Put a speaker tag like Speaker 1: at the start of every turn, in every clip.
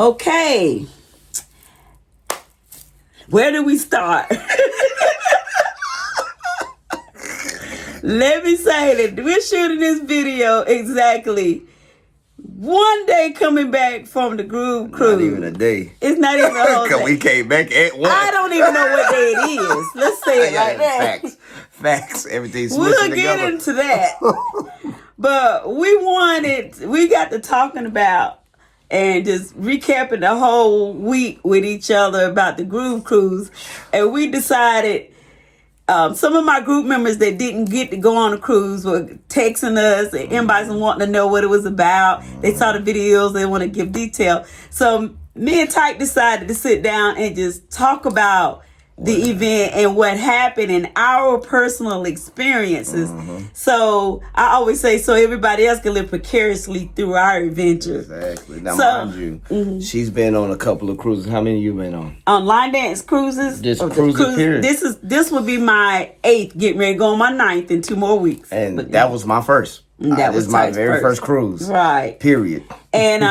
Speaker 1: Okay. Where do we start? Let me say that we're shooting this video exactly one day coming back from the Groove Cruise.
Speaker 2: Not even a day.
Speaker 1: It's not even a whole day.
Speaker 2: We came back at one.
Speaker 1: I don't even know what day it is. Let's say it like that.
Speaker 2: Facts. Everything's
Speaker 1: We'll
Speaker 2: together.
Speaker 1: get into that. But we got to talking about and just recapping the whole week with each other about the Groove Cruise. And we decided some of my group members that didn't get to go on the cruise were texting us and inboxing wanting to know what it was about. They saw the videos, they want to give detail. So me and Tyke decided to sit down and just talk about the event and what happened and our personal experiences. So I always say so everybody else can live precariously through our adventure.
Speaker 2: Exactly. Now, mind you, she's been on a couple of cruises. How many you been on?
Speaker 1: On line dance cruises.
Speaker 2: Period.
Speaker 1: This would be my 8th, getting ready to go on my 9th in 2 more weeks.
Speaker 2: And that was my first. That was my very first cruise.
Speaker 1: Right.
Speaker 2: Period.
Speaker 1: And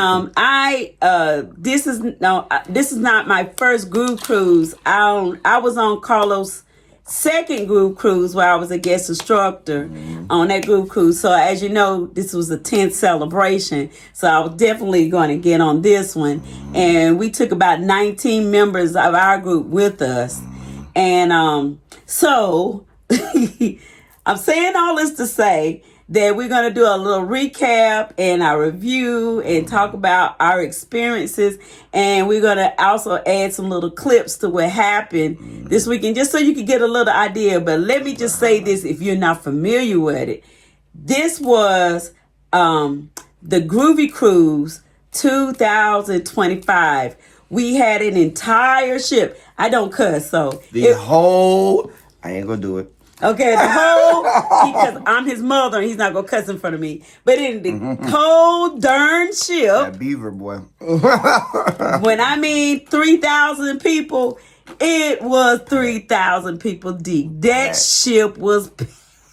Speaker 1: this is not my first Groove Cruise. I was on Carlos' second Groove Cruise where I was a guest instructor on that Groove Cruise. So as you know, this was a 10th celebration. So I was definitely going to get on this one. And we took about 19 members of our group with us. And so I'm saying all this to say that we're going to do a little recap and our review and talk about our experiences. And we're going to also add some little clips to what happened this weekend, just so you can get a little idea. But let me just say this, if you're not familiar with it. This was the Groovy Cruise 2025. We had an entire ship. I don't cuss, so.
Speaker 2: I ain't going to do it.
Speaker 1: Okay, because I'm his mother and he's not going to cuss in front of me. But in the whole darn ship.
Speaker 2: That beaver, boy.
Speaker 1: When I mean 3,000 people, it was 3,000 people deep. That ship was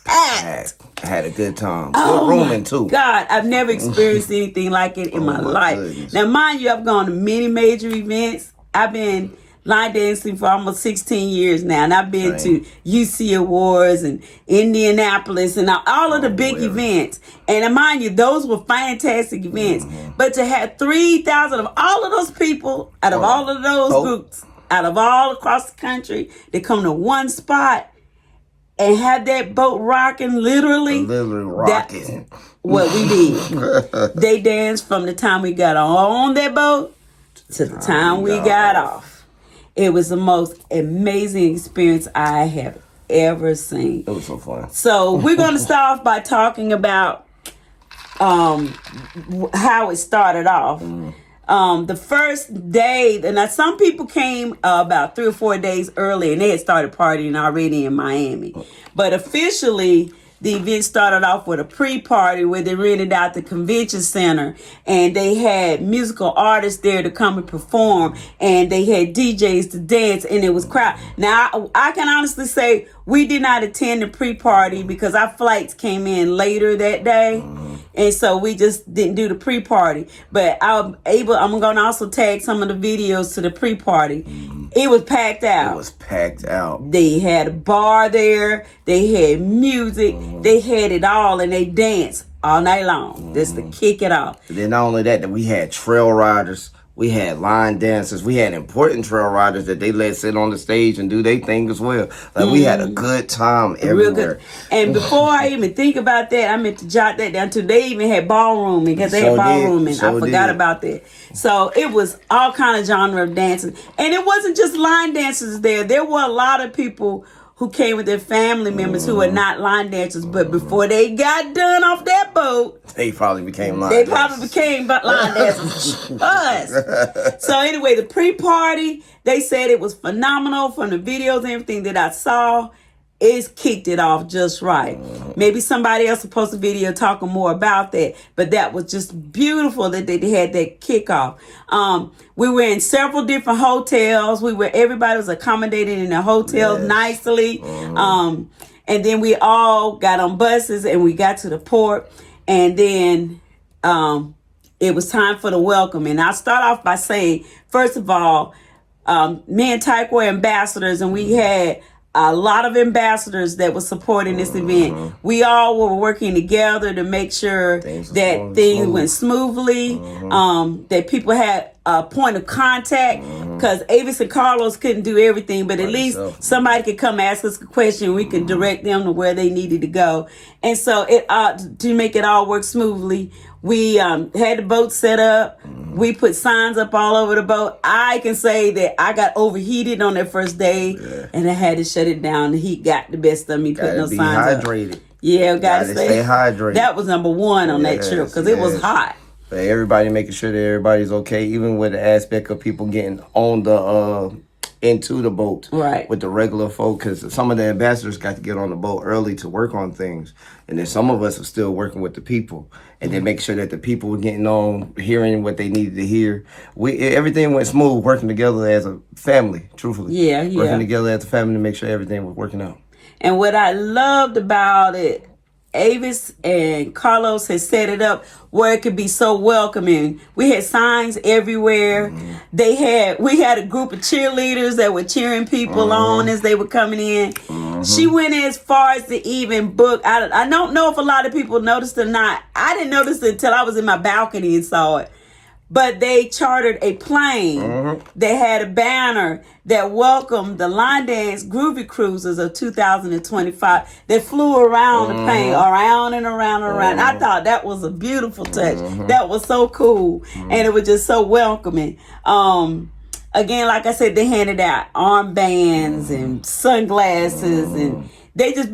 Speaker 1: packed.
Speaker 2: I had a good time. Good rooming, too.
Speaker 1: God, I've never experienced anything like it in my life.
Speaker 2: Goodness.
Speaker 1: Now, mind you, I've gone to many major events. I've been line dancing for almost 16 years now, and I've been to UC Awards and Indianapolis and all of the big events. And mind you, those were fantastic events. But to have 3,000 of all of those people, out of all of those groups, out of all across the country, they come to one spot and have that boat rocking, literally
Speaker 2: rocking.
Speaker 1: What we did. They danced from the time we got on that boat to the time we got off. It was the most amazing experience I have ever seen.
Speaker 2: It was so fun.
Speaker 1: So we're going to start off by talking about how it started off. The first day, and now some people came about 3 or 4 days early, and they had started partying already in Miami. But officially, the event started off with a pre-party where they rented out the convention center and they had musical artists there to come and perform, and they had DJs to dance, and it was crowd. Now, I can honestly say we did not attend the pre-party because our flights came in later that day. And so we just didn't do the pre-party. But I'm going to also tag some of the videos to the pre-party. It was packed out.
Speaker 2: It was packed out.
Speaker 1: They had a bar there. They had music. They had it all, and they danced all night long just to kick it off.
Speaker 2: And then not only that we had trail riders. We had line dancers. We had important trail riders that they let sit on the stage and do their thing as well. Like we had a good time everywhere. Real good.
Speaker 1: And before I even think about that, I meant to jot that down too. They even had ballrooming because they had ballrooming. I forgot about that. So it was all kind of genre of dancing. And it wasn't just line dancers there. There were a lot of people who came with their family members who were not line dancers, but before they got done off that boat,
Speaker 2: they probably became line dancers.
Speaker 1: They probably became line dancers. Us. So anyway, the pre-party, they said it was phenomenal from the videos and everything that I saw. It's kicked it off just right. Maybe somebody else will post a video talking more about that, but that was just beautiful that they had that kickoff. We were in several different hotels. Everybody was accommodated in the hotels nicely. And then we all got on buses and we got to the port, and then it was time for the welcome. And I'll start off by saying, first of all, me and Tyke were ambassadors, and we had a lot of ambassadors that were supporting this event. We all were working together to make sure that things went smoothly, that people had a point of contact, because Avis and Carlos couldn't do everything, but at least somebody could come ask us a question. We could direct them to where they needed to go. And so to make it all work smoothly, we had the boat set up. We put signs up all over the boat. I can say that I got overheated on that first day, and I had to shut it down. The heat got the best of me. Putting no signs
Speaker 2: hydrated.
Speaker 1: up. Yeah, gotta
Speaker 2: stay hydrated.
Speaker 1: That was number one on that trip, because it was hot.
Speaker 2: But everybody making sure that everybody's okay, even with the aspect of people getting on the into the boat,
Speaker 1: right,
Speaker 2: with the regular folk, because some of the ambassadors got to get on the boat early to work on things, and then some of us are still working with the people, and then make sure that the people were getting on, hearing what they needed to hear. Everything went smooth, working together as a family, truthfully.
Speaker 1: Yeah.
Speaker 2: Working together as a family to make sure everything was working out.
Speaker 1: And what I loved about it, Avis and Carlos had set it up where it could be so welcoming. We had signs everywhere. We had a group of cheerleaders that were cheering people on as they were coming in. She went as far as to even book. I don't know if a lot of people noticed or not. I didn't notice it until I was in my balcony and saw it. But they chartered a plane. They had a banner that welcomed the line dance Groovy cruisers of 2025 that flew around the plane, around and around and around. I thought that was a beautiful touch. That was so cool. And it was just so welcoming. Again, like I said, they handed out armbands and sunglasses, and they just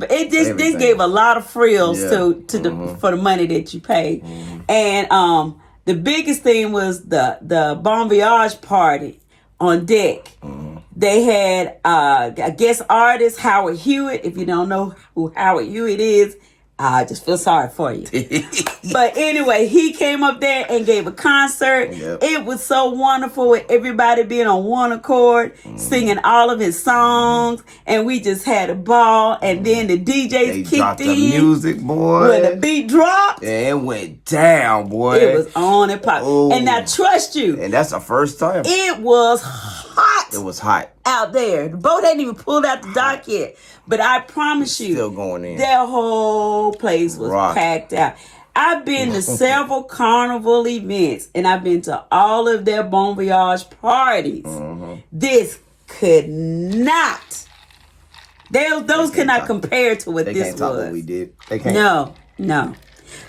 Speaker 1: gave a lot of frills for the money that you pay. And the biggest thing was the Bon Voyage party on deck. They had a guest artist, Howard Hewitt. If you don't know who Howard Hewitt is, I just feel sorry for you. But anyway, he came up there and gave a concert. It was so wonderful, with everybody being on one accord, singing all of his songs, and we just had a ball. And then the DJs kicked in.
Speaker 2: The music, boy.
Speaker 1: When the beat dropped,
Speaker 2: it went down, boy.
Speaker 1: It was on and pop. And I trust you.
Speaker 2: And that's the first time.
Speaker 1: It was hot.
Speaker 2: It was hot
Speaker 1: out there. The boat hadn't even pulled out the dock yet. But I promise you,
Speaker 2: still going in.
Speaker 1: That whole place was packed out. I've been to several carnival events, and I've been to all of their Bon Voyage parties. This could not. Those could not compare to what this was. They can't top what
Speaker 2: we did. They can't.
Speaker 1: No.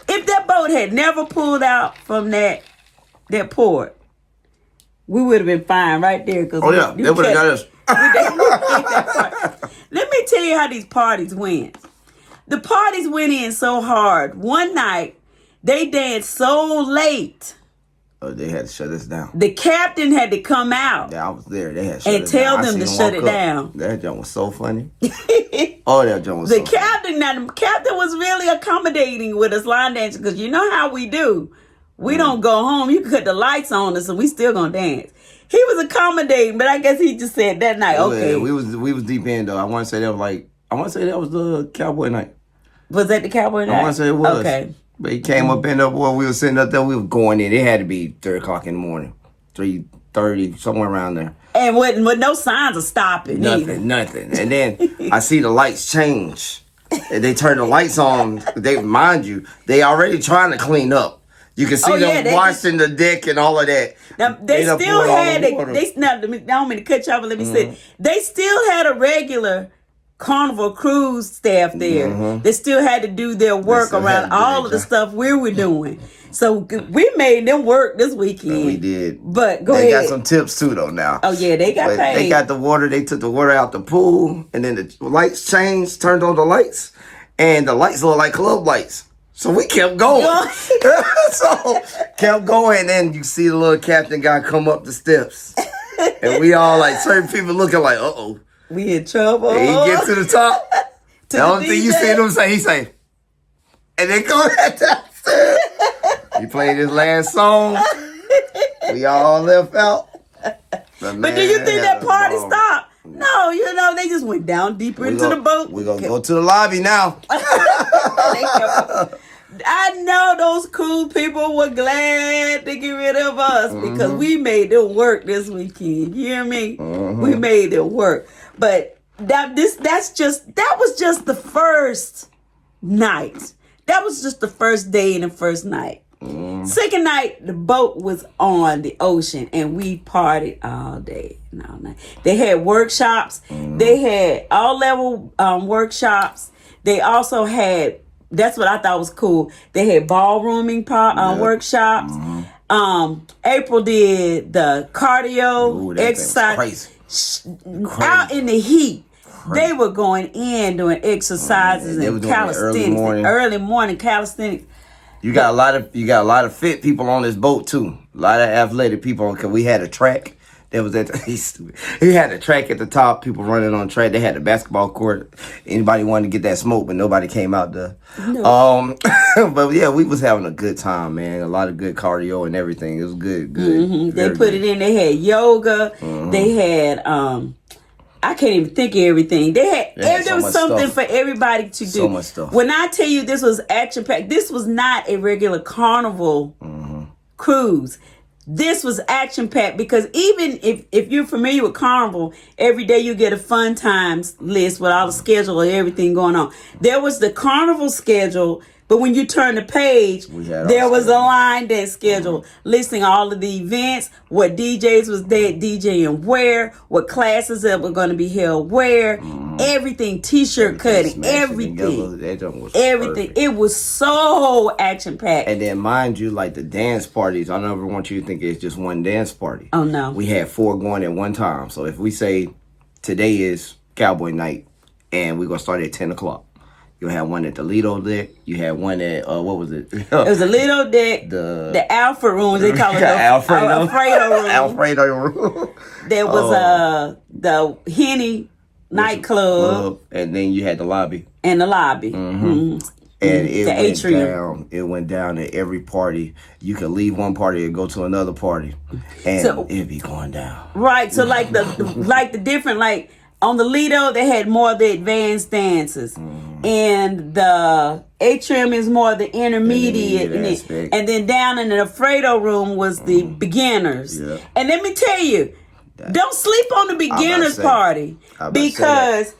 Speaker 1: If that boat had never pulled out from that port, we would have been fine right there. They would have got us. Let me tell you how these parties went. The parties went in so hard. One night, they danced so late.
Speaker 2: Oh, they had to shut us down.
Speaker 1: The captain had to come out.
Speaker 2: Yeah, I was there. They had to shut
Speaker 1: and tell them to shut it down.
Speaker 2: That joint was so funny. That joint was so
Speaker 1: funny. The captain was really accommodating with us line dancers, because you know how we do. We don't go home. You can cut the lights on us and we still gonna dance. He was accommodating, but I guess he just said that night, okay.
Speaker 2: We was deep in though. I want to say that was the cowboy night.
Speaker 1: Was that the cowboy night?
Speaker 2: I want to say it was.
Speaker 1: Okay.
Speaker 2: But he came up in there, boy. We were sitting up there. We were going in. It had to be 3 o'clock in the morning, 3:30, somewhere around there.
Speaker 1: And with no signs of stopping.
Speaker 2: Nothing. And then I see the lights change. And they turn the lights on. Mind you, they already trying to clean up. You can see them washing the deck and all of that.
Speaker 1: Now, they still had I don't mean to cut you off, but let me say, they still had a regular Carnival cruise staff there. They still had to do their work around all of the stuff we were doing. So we made them work this weekend.
Speaker 2: We did.
Speaker 1: But go ahead.
Speaker 2: They got some tips too though now.
Speaker 1: Oh yeah, they got paid.
Speaker 2: They got the water. They took the water out the pool, and then the lights changed, turned on the lights, and the lights look like club lights. So we kept going. Kept going, and then you see the little captain guy come up the steps. And we all like, certain people looking like, uh-oh.
Speaker 1: We in trouble.
Speaker 2: And he gets to the top. The only thing you see him say, he say, and then go back downstairs. He played his last song. We all left out.
Speaker 1: But do you think that party stopped? No, they just went down deeper into the boat.
Speaker 2: We're going to go to the lobby now.
Speaker 1: I know those cool people were glad to get rid of us because we made them work this weekend. You hear me? We made them work. But that was just the first night. That was just the first day and the first night. Second night, the boat was on the ocean and we partied all day and all night. They had workshops. They had all level workshops. They also had, that's what I thought was cool, they had ballrooming workshops. April did the cardio exercise. Crazy. Out in the heat. They were going in doing exercises and calisthenics. Early morning calisthenics.
Speaker 2: You got a lot of fit people on this boat too. A lot of athletic people because we had a track. That was he had a track at the top. People running on track. They had a basketball court. Anybody wanted to get that smoke, but nobody came out there. No. But yeah, we was having a good time, man. A lot of good cardio and everything. It was good.
Speaker 1: They put it in. They had yoga. They had I can't even think of everything. There was something for everybody to do.
Speaker 2: So much stuff.
Speaker 1: When I tell you this was action packed, this was not a regular carnival cruise. This was action packed because even if you're familiar with Carnival, every day you get a fun times list with all the schedule and everything going on. There was the Carnival schedule, but when you turn the page, there was a line dance schedule listing all of the events, what DJs was there DJing where, what classes that were going to be held where, everything, t-shirt cutting, everything. Everything. It was so action packed.
Speaker 2: And then mind you, like the dance parties, I never want you to think it's just one dance party.
Speaker 1: Oh no.
Speaker 2: We had 4 going at one time. So if we say today is Cowboy Night and we're going to start at 10 o'clock. You had one at the Lido deck. You had one at, what was it?
Speaker 1: It was the Lido deck, the Alfred rooms. They call it the Alfredo room.
Speaker 2: Alfredo room.
Speaker 1: There was the Henny nightclub.
Speaker 2: And then you had the lobby.
Speaker 1: And the lobby.
Speaker 2: And it went down at every party. You could leave one party and go to another party. And it'd be going down.
Speaker 1: Right. So like the different, like, on the Lido, they had more of the advanced dances. And the atrium is more of the intermediate. And then down in the Alfredo room was the beginners. Yeah. And let me tell you, don't sleep on the beginners party. Because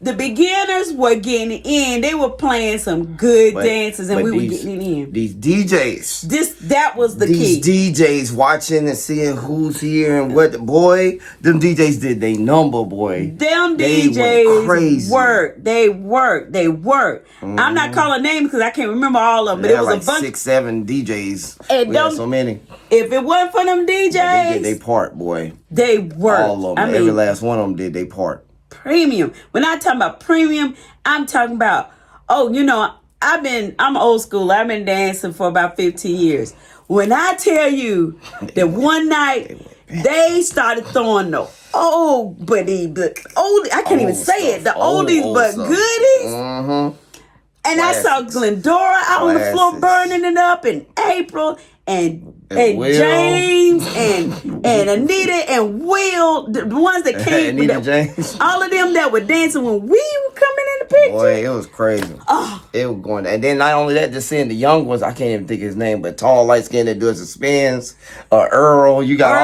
Speaker 1: the beginners were getting in. They were playing some good dances and we were getting in.
Speaker 2: These DJs.
Speaker 1: That was the key.
Speaker 2: These DJs watching and seeing who's here and what. Boy, them DJs did they number, boy.
Speaker 1: Them DJs worked. They worked. I'm not calling names because I can't remember all of them. But it was like a bunch.
Speaker 2: 6, 7 DJs. And we had so many.
Speaker 1: If it wasn't for them DJs.
Speaker 2: They did they part, boy.
Speaker 1: They worked.
Speaker 2: All of them. Every last one of them did they part.
Speaker 1: Premium. When I talk about premium, I'm talking about, I'm old school. I've been dancing for about 15 years. When I tell you that one night they started throwing the I can't even say it, the oldies but goodies. And I saw Glendora out on the floor burning it up in April and James and Anita and Will, the ones that came,
Speaker 2: James.
Speaker 1: all of them that were dancing when we were coming in the picture.
Speaker 2: Boy, it was crazy. It was going, and then not only that, just seeing the young ones. I can't even think his name, but tall, light skinned that does the spins. Earl, you got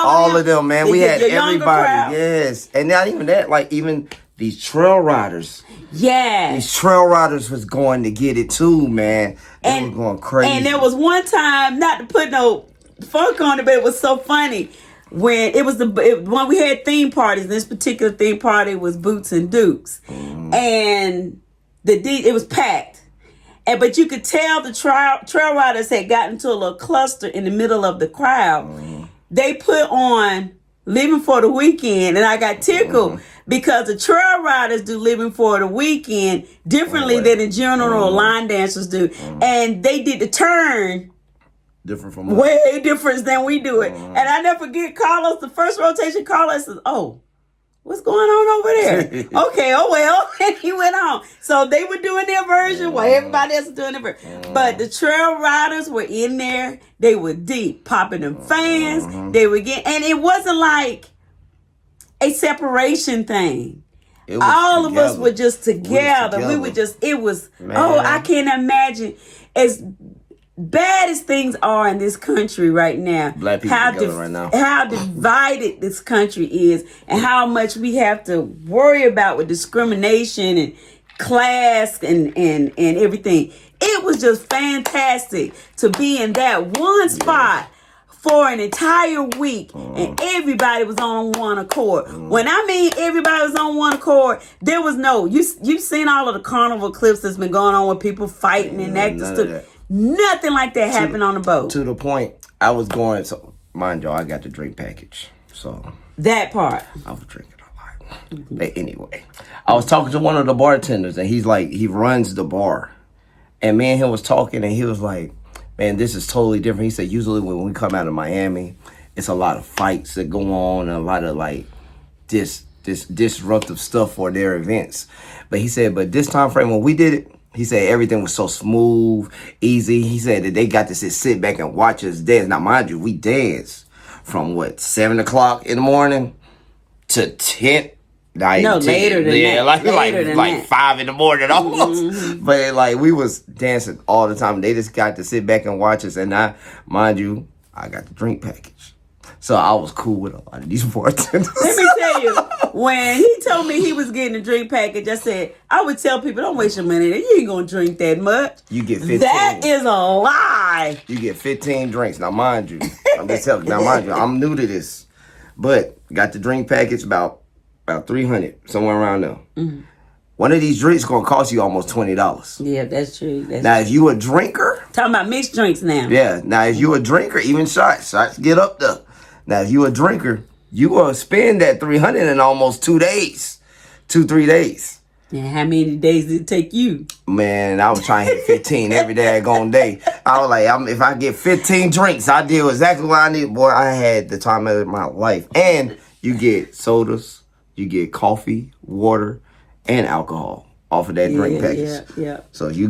Speaker 2: all of them, man. We had everybody, yes, and not even that, like even these trail riders.
Speaker 1: Yeah.
Speaker 2: These trail riders was going to get it too, man. They were going crazy.
Speaker 1: And there was one time, not to put no funk on it, but it was so funny. When it was when we had theme parties, this particular theme party was Boots and Dukes. And it was packed. But you could tell the trail riders had gotten to a little cluster in the middle of the crowd. They put on Living for the Weekend, and I got tickled because the trail riders do Living for the Weekend differently than the general line dancers do. And they did the turn
Speaker 2: different from
Speaker 1: way different than we do it. And I never forget Carlos, the first rotation, Carlos says, what's going on over there? Okay, well. And he went on. So they were doing their version while everybody else was doing their version. But the trail riders were in there. They were deep, popping them fans. They were getting, and it wasn't like a separation thing.
Speaker 2: It was
Speaker 1: all of us
Speaker 2: together.
Speaker 1: were just together. We were just, it was, oh, I can't imagine. As bad as things are in this country right now,
Speaker 2: Black people together right now.
Speaker 1: how divided this country is, and how much we have to worry about with discrimination and class and everything. It was just fantastic to be in that one spot for an entire week, and everybody was on one accord. When I mean everybody was on one accord, there was no, you've seen all of the carnival clips that's been going on with people fighting and acting stuff. Nothing like that happened on the boat.
Speaker 2: To the point, I was going, so mind y'all, I got the drink package. So
Speaker 1: that part.
Speaker 2: I was drinking a lot. But anyway, I was talking to one of the bartenders, and he's like, he runs the bar. And me and him was talking, and he was like, man, this is totally different. He said, usually when we come out of Miami, it's a lot of fights that go on and a lot of like this disruptive stuff for their events. But he said, but this time frame when we did it, he said everything was so smooth, easy. He said that they got to sit back and watch us dance. Now, mind you, we danced from 7 o'clock in the morning to 10. Like,
Speaker 1: no, later than that.
Speaker 2: Like 5 in the morning almost. But like we was dancing all the time. They just got to sit back and watch us. And I, mind you, I got the drink package. So I was cool with a lot of these bartenders.
Speaker 1: Let me tell you, when he told me he was getting a drink package, I said, I would tell people, don't waste your money. You ain't gonna drink that much.
Speaker 2: You get 15.
Speaker 1: That is a lie.
Speaker 2: You get 15 drinks. Now mind you, I'm just telling you, now mind you, I'm new to this. But got the drink package about 300, somewhere around there. Mm-hmm. One of these drinks gonna cost you almost $20.
Speaker 1: Yeah, that's true.
Speaker 2: If you a drinker,
Speaker 1: talking about mixed drinks now.
Speaker 2: Yeah. Now if you a drinker, even shots get up there. Now if you a drinker, you gonna spend that 300 in almost 2 days, 2-3 days.
Speaker 1: And how many days did it take you?
Speaker 2: Man, I was trying to hit 15 every daggone day. I was like, if I get 15 drinks, I did exactly what I need. Boy, I had the time of my life. And you get sodas, you get coffee, water, and alcohol off of that drink package.
Speaker 1: Yeah.
Speaker 2: So you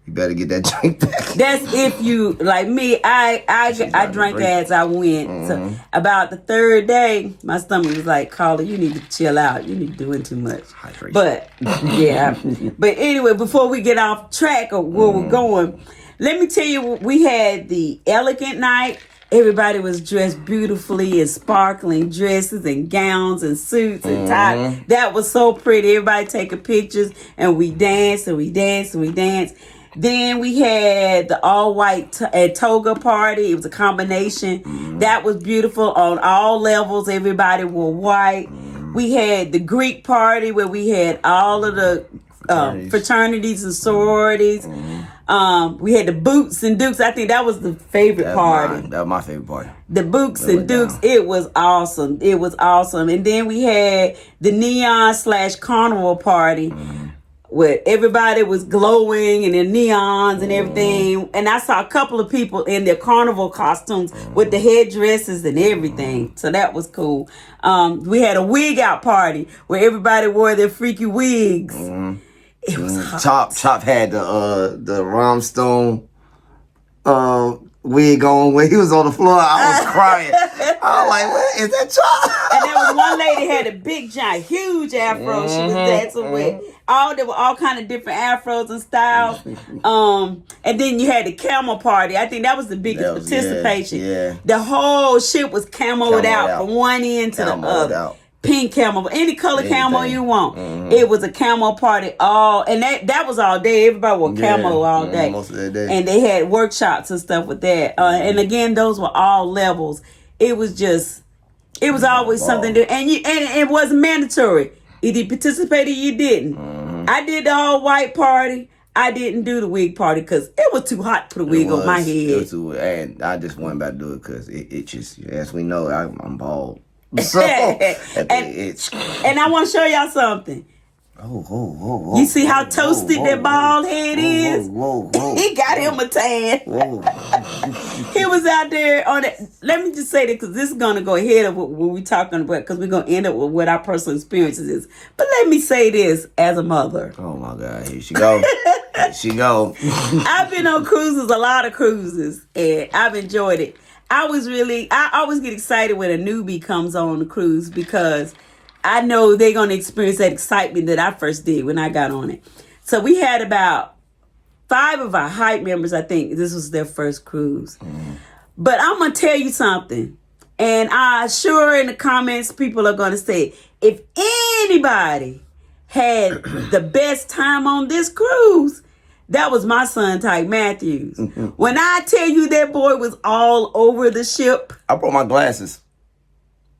Speaker 2: better get that drink package.
Speaker 1: That's if you, like me, I drank as I went. Mm-hmm. So about the third day, my stomach was like, Carla, you need to chill out. You need to doing too much.
Speaker 2: Hydration.
Speaker 1: But, yeah. But anyway, before we get off track of where we're going, let me tell you, we had the elegant night. Everybody was dressed beautifully in sparkling dresses and gowns and suits and ties. That was so pretty. Everybody taking pictures, and we danced and we danced and we danced. Then we had the all-white toga party. It was a combination. That was beautiful on all levels. Everybody wore white. We had the Greek party where we had all of the fraternities and sororities. We had the Boots and Dukes. I think that was the favorite party.
Speaker 2: That was my favorite party.
Speaker 1: The Boots and Dukes. It was awesome. It was awesome. And then we had the neon/carnival party where everybody was glowing and their neons and everything. And I saw a couple of people in their carnival costumes with the headdresses and everything. So that was cool. We had a wig out party where everybody wore their freaky wigs. It was hot.
Speaker 2: Chop had the rhinestone wig on where he was on the floor. I was crying. I was like, what is that Chop?
Speaker 1: And there was one lady had a big giant, huge afro she was dancing with. There were all kind of different afros and styles. And then you had the camel party. I think that was the biggest participation.
Speaker 2: Yeah.
Speaker 1: The whole shit was camoed out from one end to the other. Pink camo, any color camo you want. It was a camo party and that was all day. Everybody wore camo all day.
Speaker 2: Most of the day.
Speaker 1: And they had workshops and stuff with that. And again, those were all levels. It was always something to, and it wasn't mandatory. Either you participated or you didn't. I did the all white party. I didn't do the wig party because it was too hot to put a wig on my head.
Speaker 2: And I just wasn't about to do it because it just, as we know, I'm bald. So, and
Speaker 1: I want to show y'all something.
Speaker 2: Oh.
Speaker 1: You see how toasted that bald head is? He got him a tan. He was out there on it. Let me just say that because this is going to go ahead of what we're talking about because we're going to end up with what our personal experiences is. But let me say this as a mother.
Speaker 2: Oh, my God. Here she go. Here she go.
Speaker 1: I've been on cruises, a lot of cruises, and I've enjoyed it. I always get excited when a newbie comes on the cruise because I know they're going to experience that excitement that I first did when I got on it. So we had about 5 of our hype members, I think. This was their first cruise. But I'm going to tell you something. And I'm sure in the comments, people are going to say, if anybody had the best time on this cruise, that was my son, Tyke Matthews. When I tell you that boy was all over the ship.
Speaker 2: I brought my glasses.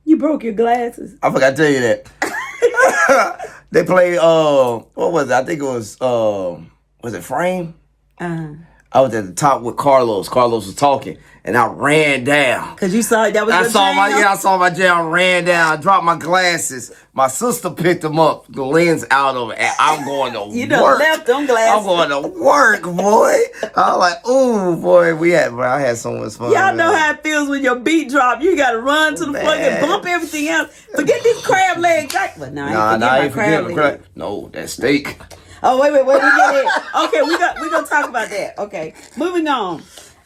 Speaker 1: You broke your glasses.
Speaker 2: I forgot to tell you that. They played, what was it? I think it was it Frame? I was at the top with Carlos. Carlos was talking, and I ran down.
Speaker 1: Cause you saw that was your jam?
Speaker 2: I saw my jam. I ran down. I dropped my glasses. My sister picked them up, the lens out of it, and I'm going to
Speaker 1: you done left them glasses.
Speaker 2: I'm going to work, boy. I was like, ooh, boy, I had so much fun.
Speaker 1: Y'all know how it feels when your beat drop. You got to run to the plug and bump everything else. Forget these crab legs. But I ain't forget my crab legs.
Speaker 2: No, that steak.
Speaker 1: Oh, wait, we get it. Okay, we're going to talk about that. Okay, moving on.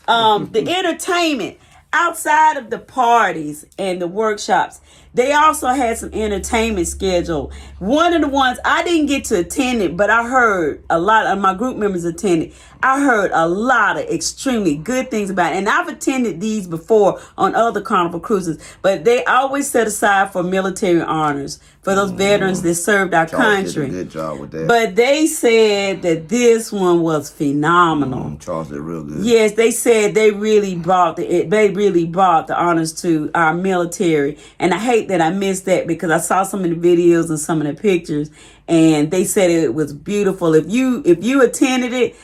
Speaker 1: The entertainment outside of the parties and the workshops, they also had some entertainment scheduled. One of the ones, I didn't get to attend it, but I heard a lot of my group members attended. I heard a lot of extremely good things about it. And I've attended these before on other Carnival cruises, but they always set aside for military honors for those veterans that served our country.
Speaker 2: Did a good job with that.
Speaker 1: But they said that this one was phenomenal.
Speaker 2: Charles did real good.
Speaker 1: Yes, they said they really brought the honors to our military, and I hate that I missed that because I saw some of the videos and some of the pictures, and they said it was beautiful. If you attended it,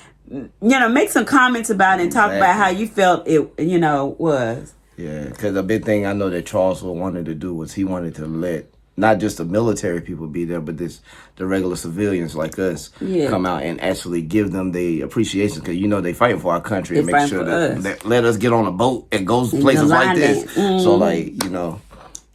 Speaker 1: make some comments about it and talk about how you felt it, was.
Speaker 2: Yeah, because a big thing I know that Charles wanted to do was he wanted to let not just the military people be there, but the regular civilians like us come out and actually give them the appreciation because they fighting for our country and make sure that let us get on a boat and go places like this. Mm-hmm. So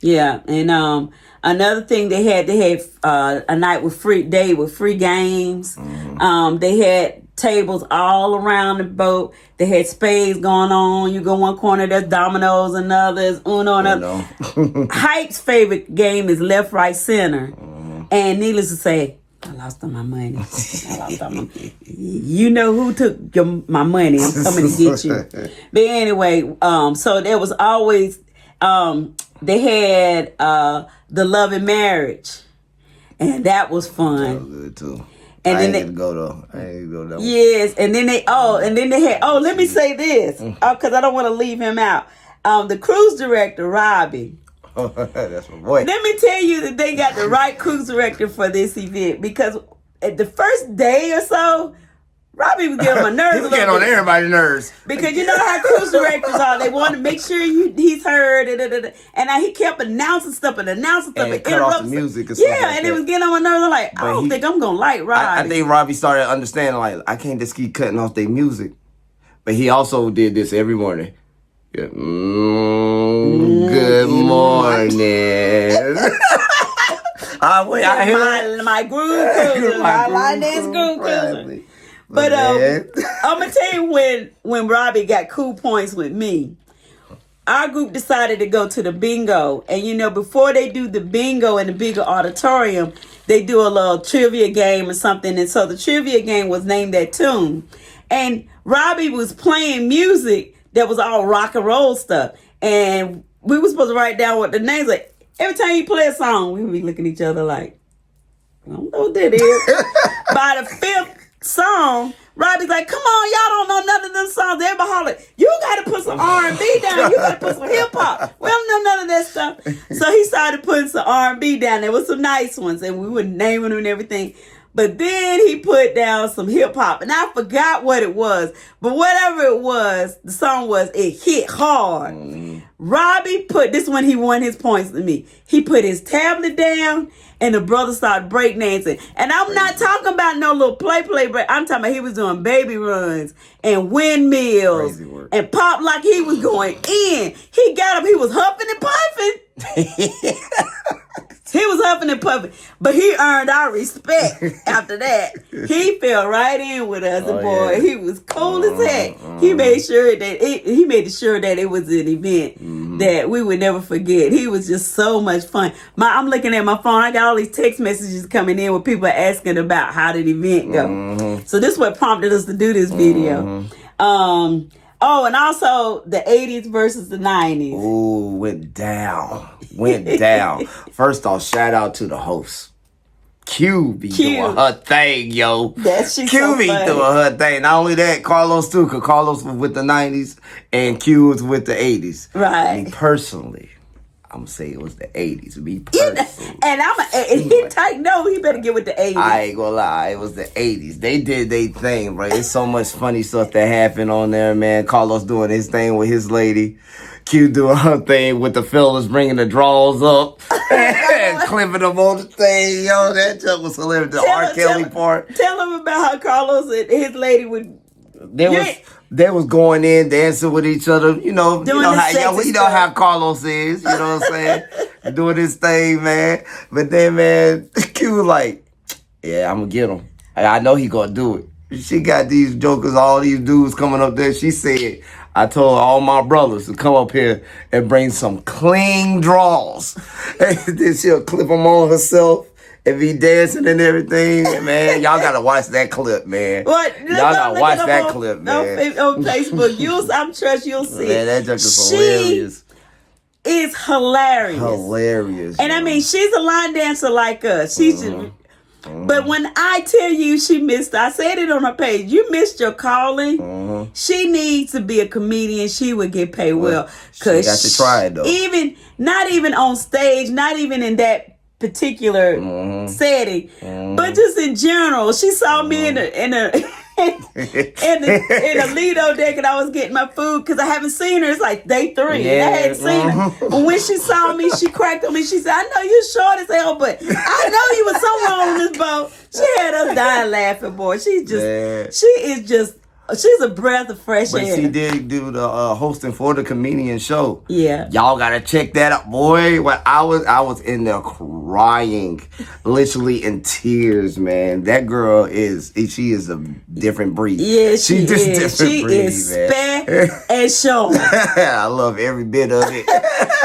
Speaker 1: Yeah, and another thing they had a night with free games. Mm-hmm. They had tables all around the boat. They had spades going on. You go one corner, there's dominoes, another's Uno, another. Hype's favorite game is left, right, center. Mm-hmm. And needless to say, I lost all my money. You know who took my money. I'm coming to get you. But anyway, so there was always, they had the Love and Marriage. And that was fun.
Speaker 2: That was good too.
Speaker 1: And
Speaker 2: I ain't go though. I ain't go that one.
Speaker 1: Yes, and then they had let me say this because I don't want to leave him out. The cruise director Robbie.
Speaker 2: Oh, that's my boy.
Speaker 1: Let me tell you that they got the right cruise director for this event because at the first day or so, Robbie was getting on my nerves.
Speaker 2: He was getting on everybody's nerves.
Speaker 1: Because you know how cruise directors are. They want to make sure he's heard. And he kept announcing stuff and
Speaker 2: cut off the music and
Speaker 1: stuff. Yeah, and it was getting on my nerves. I'm like, I don't think I'm going to like Robbie.
Speaker 2: I think Robbie started understanding, I can't just keep cutting off their music. But he also did this every morning. Yeah. Good morning.
Speaker 1: My groove cruiser. My line dance groove cruiser. But I'm gonna tell you when Robbie got cool points with me, our group decided to go to the bingo, and before they do the bingo in the bigger auditorium, they do a little trivia game or something, and so the trivia game was named that tune, and Robbie was playing music that was all rock and roll stuff, and we were supposed to write down what the names like. Every time he play a song, we would be looking at each other like, I don't know what that is. By the fifth song, Robbie's like, come on, y'all don't know none of them songs. Everybody holler, you got to put some R&B down. You got to put some hip-hop. We don't know none of that stuff. So he started putting some R&B down. There was some nice ones, and we were naming them and everything. But then he put down some hip-hop, and I forgot what it was. But whatever it was, the song was, it hit hard. Robbie this when he won his points to me. He put his tablet down, and the brother started breakdancing. And I'm not talking about no little play, but I'm talking about he was doing baby runs and windmills and pop like he was going in. He got up, he was huffing and puffing. He was huffing and puffing, but he earned our respect after that. He fell right in with us, and boy, he was cool as heck. He made sure that it was an event that we would never forget. He was just so much fun. I'm looking at my phone. I got all these text messages coming in with people asking about how did the event go. So this is what prompted us to do this video. Oh, and also the 80s versus the 90s.
Speaker 2: Ooh, went down. First off, shout out to the host. Q be doing her thing, yo. Q be doing her thing. Not only that, Carlos too, because Carlos was with the 90s and Q was with the 80s.
Speaker 1: Right.
Speaker 2: Me personally, I'm gonna say it was the 80s. Me personally.
Speaker 1: And he better get with the 80s.
Speaker 2: I ain't gonna lie, it was the 80s. They did their thing, bro. There's so much funny stuff that happened on there, man. Carlos doing his thing with his lady. Q doing her thing with the fellas bringing the draws up and clipping them on the thing. Yo, that joke was hilarious. The R. Kelly part.
Speaker 1: Tell him about how Carlos and his lady would...
Speaker 2: They was going in, dancing with each other. You know how Carlos is. You know what I'm saying? Doing his thing, man. But then, man, Q was like, yeah, I'm going to get him. I know he going to do it. She got these jokers, all these dudes coming up there. She said, I told all my brothers to come up here and bring some clean draws. And then she'll clip them on herself and be dancing and everything. Man, y'all got to watch that clip, man.
Speaker 1: What?
Speaker 2: Y'all got to watch that clip, man.
Speaker 1: On Facebook. I'm sure you'll see
Speaker 2: man, that joke is hilarious.
Speaker 1: Is hilarious.
Speaker 2: Hilarious.
Speaker 1: And man. I mean, she's a line dancer like us. She's just... But when I tell you I said it on her page, you missed your calling. She needs to be a comedian. She would get paid well.
Speaker 2: Cause she got to try it though.
Speaker 1: Not even on stage, not even in that particular setting, but just in general. She saw me in a Lido deck, and I was getting my food because I haven't seen her. It's like day 3. Yeah. I hadn't seen her. But when she saw me, she cracked on me. She said, I know you're short as hell, but I know you was somewhere on this boat. She had us dying laughing, boy. She's a breath of fresh air.
Speaker 2: But she did do the hosting for the comedian show.
Speaker 1: Yeah.
Speaker 2: Y'all gotta check that out. Boy, when I was in there crying. Literally in tears, man. That girl she is a different breed.
Speaker 1: Yeah, she
Speaker 2: just
Speaker 1: is.
Speaker 2: Different
Speaker 1: she
Speaker 2: breed,
Speaker 1: is
Speaker 2: man.
Speaker 1: special.
Speaker 2: I love every bit of it.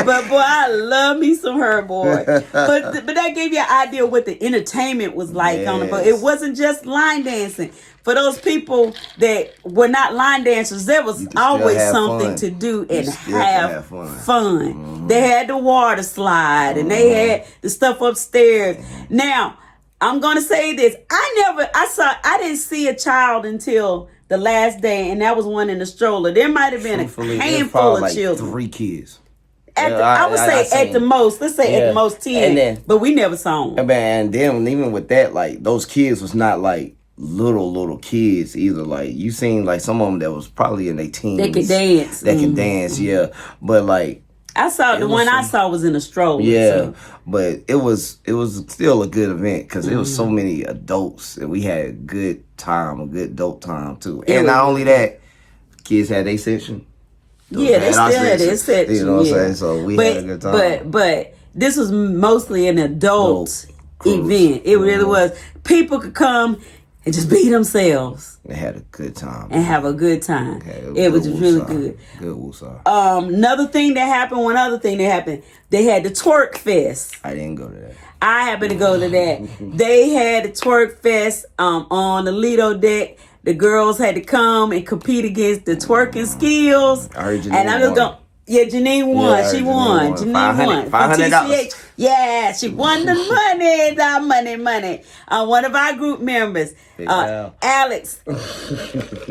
Speaker 1: But boy, I love me some her, boy. But that gave you an idea of what the entertainment was like on the boat. It wasn't just line dancing. For those people that were not line dancers, there was always something to do and have fun. They had the water slide and they had the stuff upstairs. Now, I'm gonna say this. I didn't see a child until the last day, and that was one in the stroller. There might have been a handful of children.
Speaker 2: 3 kids.
Speaker 1: I would say at the most, let's say at the most 10. But we never saw them.
Speaker 2: And then even with that, like those kids was not like little kids either. Like you seen like some of them that was probably in their teens.
Speaker 1: They could dance.
Speaker 2: Can dance, yeah. But like
Speaker 1: I saw was in a stroller.
Speaker 2: Yeah,
Speaker 1: so.
Speaker 2: But it was still a good event because it was so many adults and we had a good dope time too. And not only that, kids had their section.
Speaker 1: Yeah, they still had their section.
Speaker 2: You know what I'm saying? So we had a good time.
Speaker 1: But this was mostly an adult event. It really was. People could come and just be themselves.
Speaker 2: They had a good time.
Speaker 1: And have a good time. It was really good.
Speaker 2: Good woosah.
Speaker 1: One other thing that happened, they had the twerk fest.
Speaker 2: I didn't go to that.
Speaker 1: I happened to go to that. They had the twerk fest on the Lido deck. The girls had to come and compete against the twerking skills.
Speaker 2: I heard Janine won.
Speaker 1: Yeah, Janine won. She won. Janine won.
Speaker 2: $500.
Speaker 1: Yeah, she won the money. The money. One of our group members, Alex,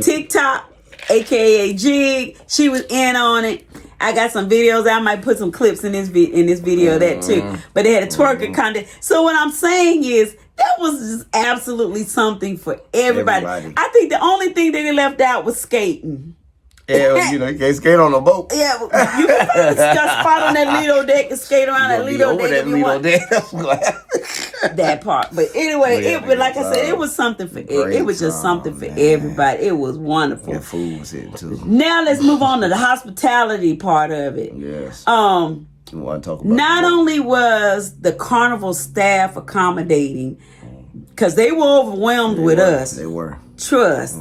Speaker 1: TikTok, aka Jig, she was in on it. I got some videos. I might put some clips in this video of that too. But they had a twerking contest. So what I'm saying is that was just absolutely something for everybody. I think the only thing that they left out was skating.
Speaker 2: Yeah, you can't skate on a boat.
Speaker 1: Yeah, you can just spot on that Lido deck and skate around that Lido deck if you want. That part. But anyway, like I said, it was something for it was just something for everybody. It was wonderful.
Speaker 2: And food was hitting too.
Speaker 1: Now let's move on to the hospitality part of it.
Speaker 2: Yes. You want to talk about
Speaker 1: not only was the carnival staff accommodating, because they were overwhelmed with us.
Speaker 2: They were.
Speaker 1: Trust.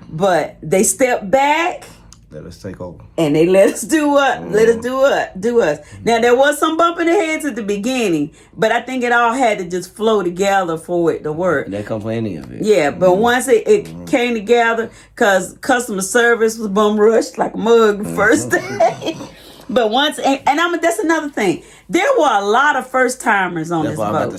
Speaker 1: But they stepped back.
Speaker 2: Let us take over.
Speaker 1: And they let us do what? Let us do us. Now, there was some bump in the heads at the beginning, but I think it all had to just flow together for it to work.
Speaker 2: That come for any of it.
Speaker 1: Yeah, but once it came together, because customer service was bum rushed like a mug the first day. But once, that's another thing. There were a lot of first timers on this boat.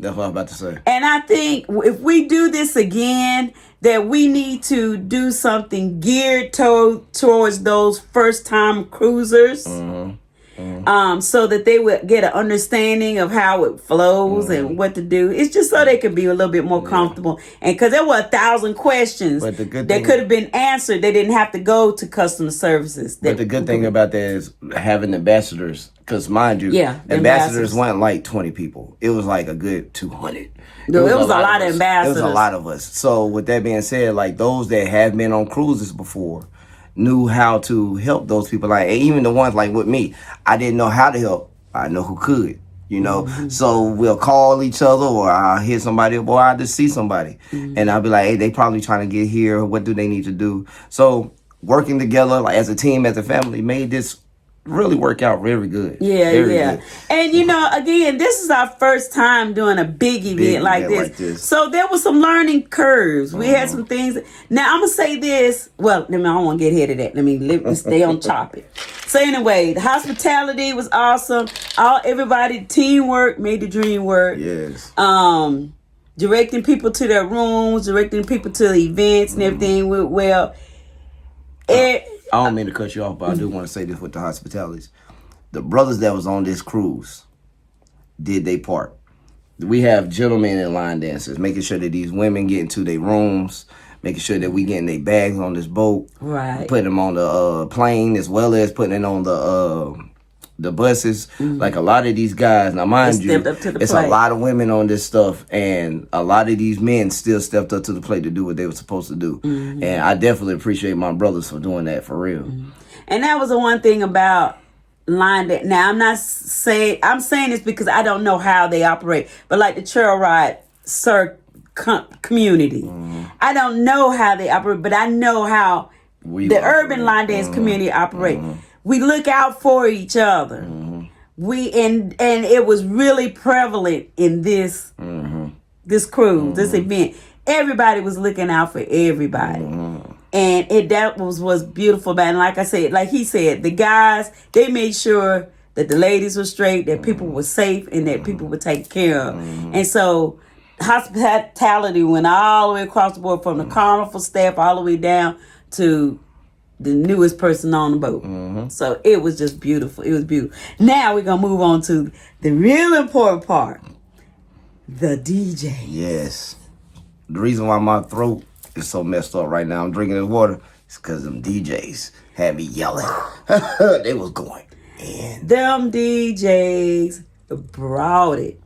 Speaker 2: That's what I'm about to say.
Speaker 1: And I think if we do this again, that we need to do something geared towards those first time cruisers. So that they would get an understanding of how it flows and what to do. It's just so they could be a little bit more comfortable. And because there were 1,000 questions that could have been answered, they didn't have to go to customer services.
Speaker 2: But the good thing about that is having ambassadors, because mind you, ambassadors weren't like 20 people. It was like a good 200.
Speaker 1: It was a lot of ambassadors.
Speaker 2: It was a lot of us. So with that being said, like those that have been on cruises before knew how to help those people. Like even the ones like with me, I didn't know how to help. I know who could, you know. So we'll call each other, or I'll hear somebody, or I'll just see somebody, and I'll be like, hey, they probably trying to get here. What do they need to do? So working together, like as a team, as a family, made this really work out very good. Very good.
Speaker 1: And again, this is our first time doing a big event like this. So there was some learning curves. We had some things. Now I'm gonna say this. Well, I don't want to get ahead of that. Let me stay on topic. So anyway, the hospitality was awesome. Everybody, teamwork made the dream work.
Speaker 2: Yes.
Speaker 1: Directing people to their rooms, directing people to the events and everything went well.
Speaker 2: I don't mean to cut you off, but I do want to say this with the hospitalities. The brothers that was on this cruise did their part. We have gentlemen and line dancers, making sure that these women get into their rooms, making sure that we getting their bags on this boat,
Speaker 1: right?
Speaker 2: Putting them on the plane, as well as putting it on the buses. Like a lot of these guys, now mind you, it's a lot of women on this stuff, and a lot of these men still stepped up to the plate to do what they were supposed to do. And I definitely appreciate my brothers for doing that, for real.
Speaker 1: And that was the one thing about line that. Now I'm saying this because I don't know how they operate, but like the trail ride community, I don't know how they operate, but I know how the urban line dance community operate. We look out for each other. We and it was really prevalent in this this cruise, this event. Everybody was looking out for everybody. And that was beautiful. And like I said, like he said, the guys, they made sure that the ladies were straight, that people were safe, and that people were taken care of. And so hospitality went all the way across the board, from the carnival staff all the way down to the newest person on the boat. So it was just beautiful. It was beautiful. Now we're going to move on to the real important part. The DJ.
Speaker 2: Yes. The reason why my throat is so messed up right now, I'm drinking this water, is because them DJs had me yelling. They was going in.
Speaker 1: Them DJs brought it.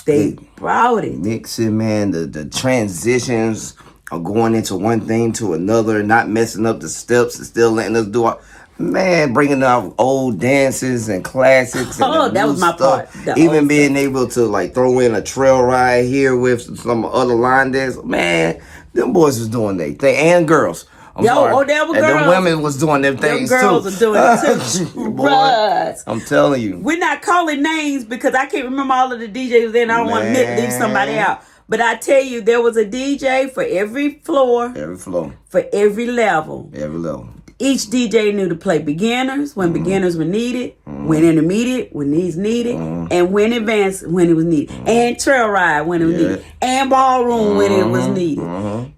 Speaker 1: They brought it.
Speaker 2: Mixing, man, the transitions are going into one thing to another, not messing up the steps and still letting us do our, man, bringing out old dances and classics. And
Speaker 1: that was my part.
Speaker 2: Even being able to like throw in a trail ride here with some other line dance. Man, them boys was doing their thing. And girls.
Speaker 1: There were girls.
Speaker 2: And the women was doing their things too.
Speaker 1: Girls are doing it too.
Speaker 2: Boy, I'm telling you.
Speaker 1: We're not calling names because I can't remember all of the DJs there, and I don't want to leave somebody out. But I tell you, there was a DJ for every floor.
Speaker 2: Every floor.
Speaker 1: For every level.
Speaker 2: Every level.
Speaker 1: Each DJ knew to play beginners when beginners were needed, when intermediate when needs needed, and when advanced when it was needed, and trail ride when it was needed, and ballroom when it was needed.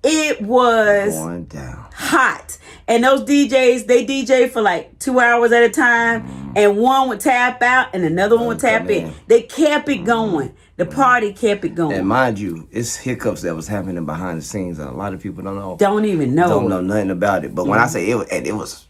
Speaker 1: It was
Speaker 2: going down.
Speaker 1: Hot. And those DJs, they DJ for like 2 hours at a time, and one would tap out and another one would tap in. They kept it going. The party kept it going.
Speaker 2: And mind you, it's hiccups that was happening behind the scenes, and a lot of people don't know.
Speaker 1: Don't even know.
Speaker 2: Don't know nothing about it. But when I say it was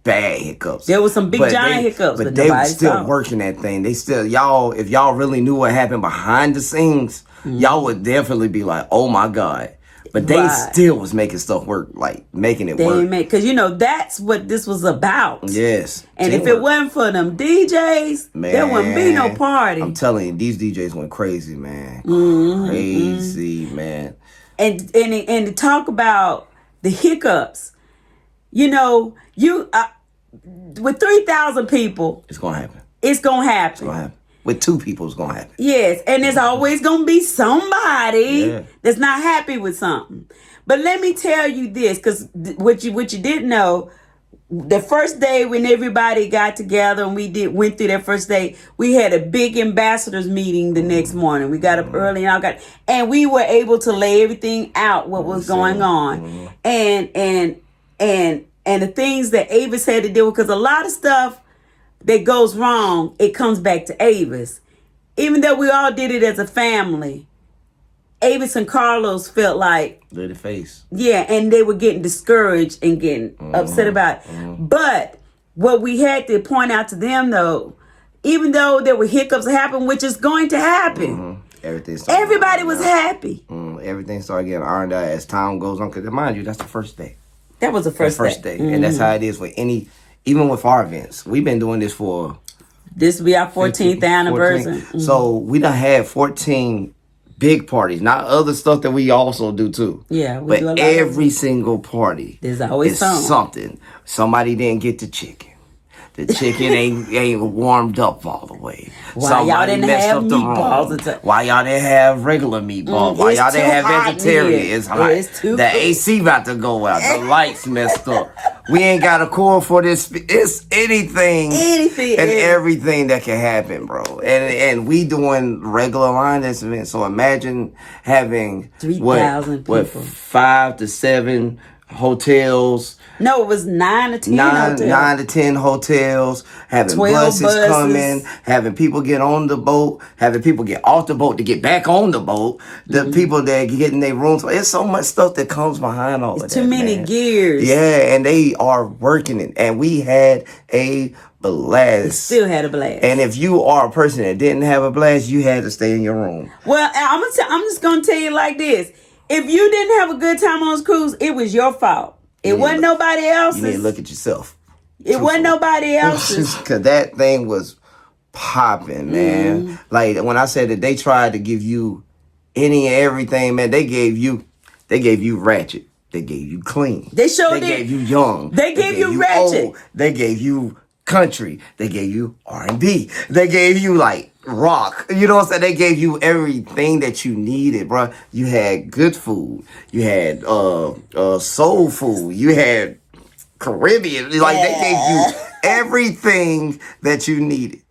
Speaker 2: bad hiccups.
Speaker 1: There was some big giant hiccups.
Speaker 2: But they were still working that thing. They still, if y'all really knew what happened behind the scenes, y'all would definitely be like, oh my God. But they
Speaker 1: Right.
Speaker 2: still was making stuff work, like making it work.
Speaker 1: Because that's what this was about.
Speaker 2: Yes.
Speaker 1: And if it wasn't for them DJs, there wouldn't be no party.
Speaker 2: I'm telling you, these DJs went crazy, man. Crazy, man.
Speaker 1: And to talk about the hiccups, you with 3,000 people,
Speaker 2: It's gonna happen.
Speaker 1: it's gonna happen.
Speaker 2: It's gonna happen. With 2 people, it's gonna happen.
Speaker 1: Yes, and there's always gonna be somebody that's not happy with something. But let me tell you this, because what you didn't know, the first day when everybody got together and went through that first day, we had a big ambassadors meeting the next morning. We got up early and we were able to lay everything out what was going on, and the things that Avis had to deal with, because a lot of stuff that goes wrong, it comes back to Avis. Even though we all did it as a family, Avis and Carlos felt like
Speaker 2: They're the face.
Speaker 1: yeah, and they were getting discouraged and getting upset about it. But what we had to point out to them, though, even though there were hiccups happen, which is going to happen, everybody was happy.
Speaker 2: Everything started getting ironed out as time goes on. Because mind you, that's the first day.
Speaker 1: That was the first day.
Speaker 2: And that's how it is with even with our events. We've been doing this for...
Speaker 1: This will be our 14th anniversary.
Speaker 2: So we done had 14 big parties, not other stuff that we also do too.
Speaker 1: Yeah,
Speaker 2: but
Speaker 1: do a lot
Speaker 2: every single party,
Speaker 1: there's always
Speaker 2: something. Somebody didn't get the chicken. The chicken ain't warmed up all the way.
Speaker 1: Why y'all didn't have meatballs?
Speaker 2: Why y'all didn't have regular meatballs? Why y'all didn't have vegetarian? It's hot.
Speaker 1: It's too
Speaker 2: the AC about to go out. The lights messed up. We ain't got a cord for this. It's anything and everything that can happen, bro. And we doing regular line dance events. So imagine having
Speaker 1: 3,000 people,
Speaker 2: 5 to 7 hotels.
Speaker 1: No, it was 9 to 10 hotels.
Speaker 2: 9 to 10 hotels, having buses coming, having people get on the boat, having people get off the boat to get back on the boat, the people that get in their rooms. It's so much stuff that comes behind all of that.
Speaker 1: Too many gears.
Speaker 2: Yeah, and they are working it. And we had a blast.
Speaker 1: Still had a blast.
Speaker 2: And if you are a person that didn't have a blast, you had to stay in your room.
Speaker 1: Well, I'm just going to tell you like this. If you didn't have a good time on this cruise, it was your fault. It wasn't nobody else's.
Speaker 2: You need to look at yourself.
Speaker 1: It wasn't nobody else's.
Speaker 2: Because that thing was popping, man. Like when I said that they tried to give you any and everything, man, they gave you ratchet. They gave you clean.
Speaker 1: They showed
Speaker 2: They gave you young.
Speaker 1: They gave you ratchet.
Speaker 2: Old. They gave you country. They gave you R&B. They gave you like rock. You know what I'm saying? They gave you everything that you needed, bro. You had good food. You had soul food. You had Caribbean. Like they gave you everything that you needed.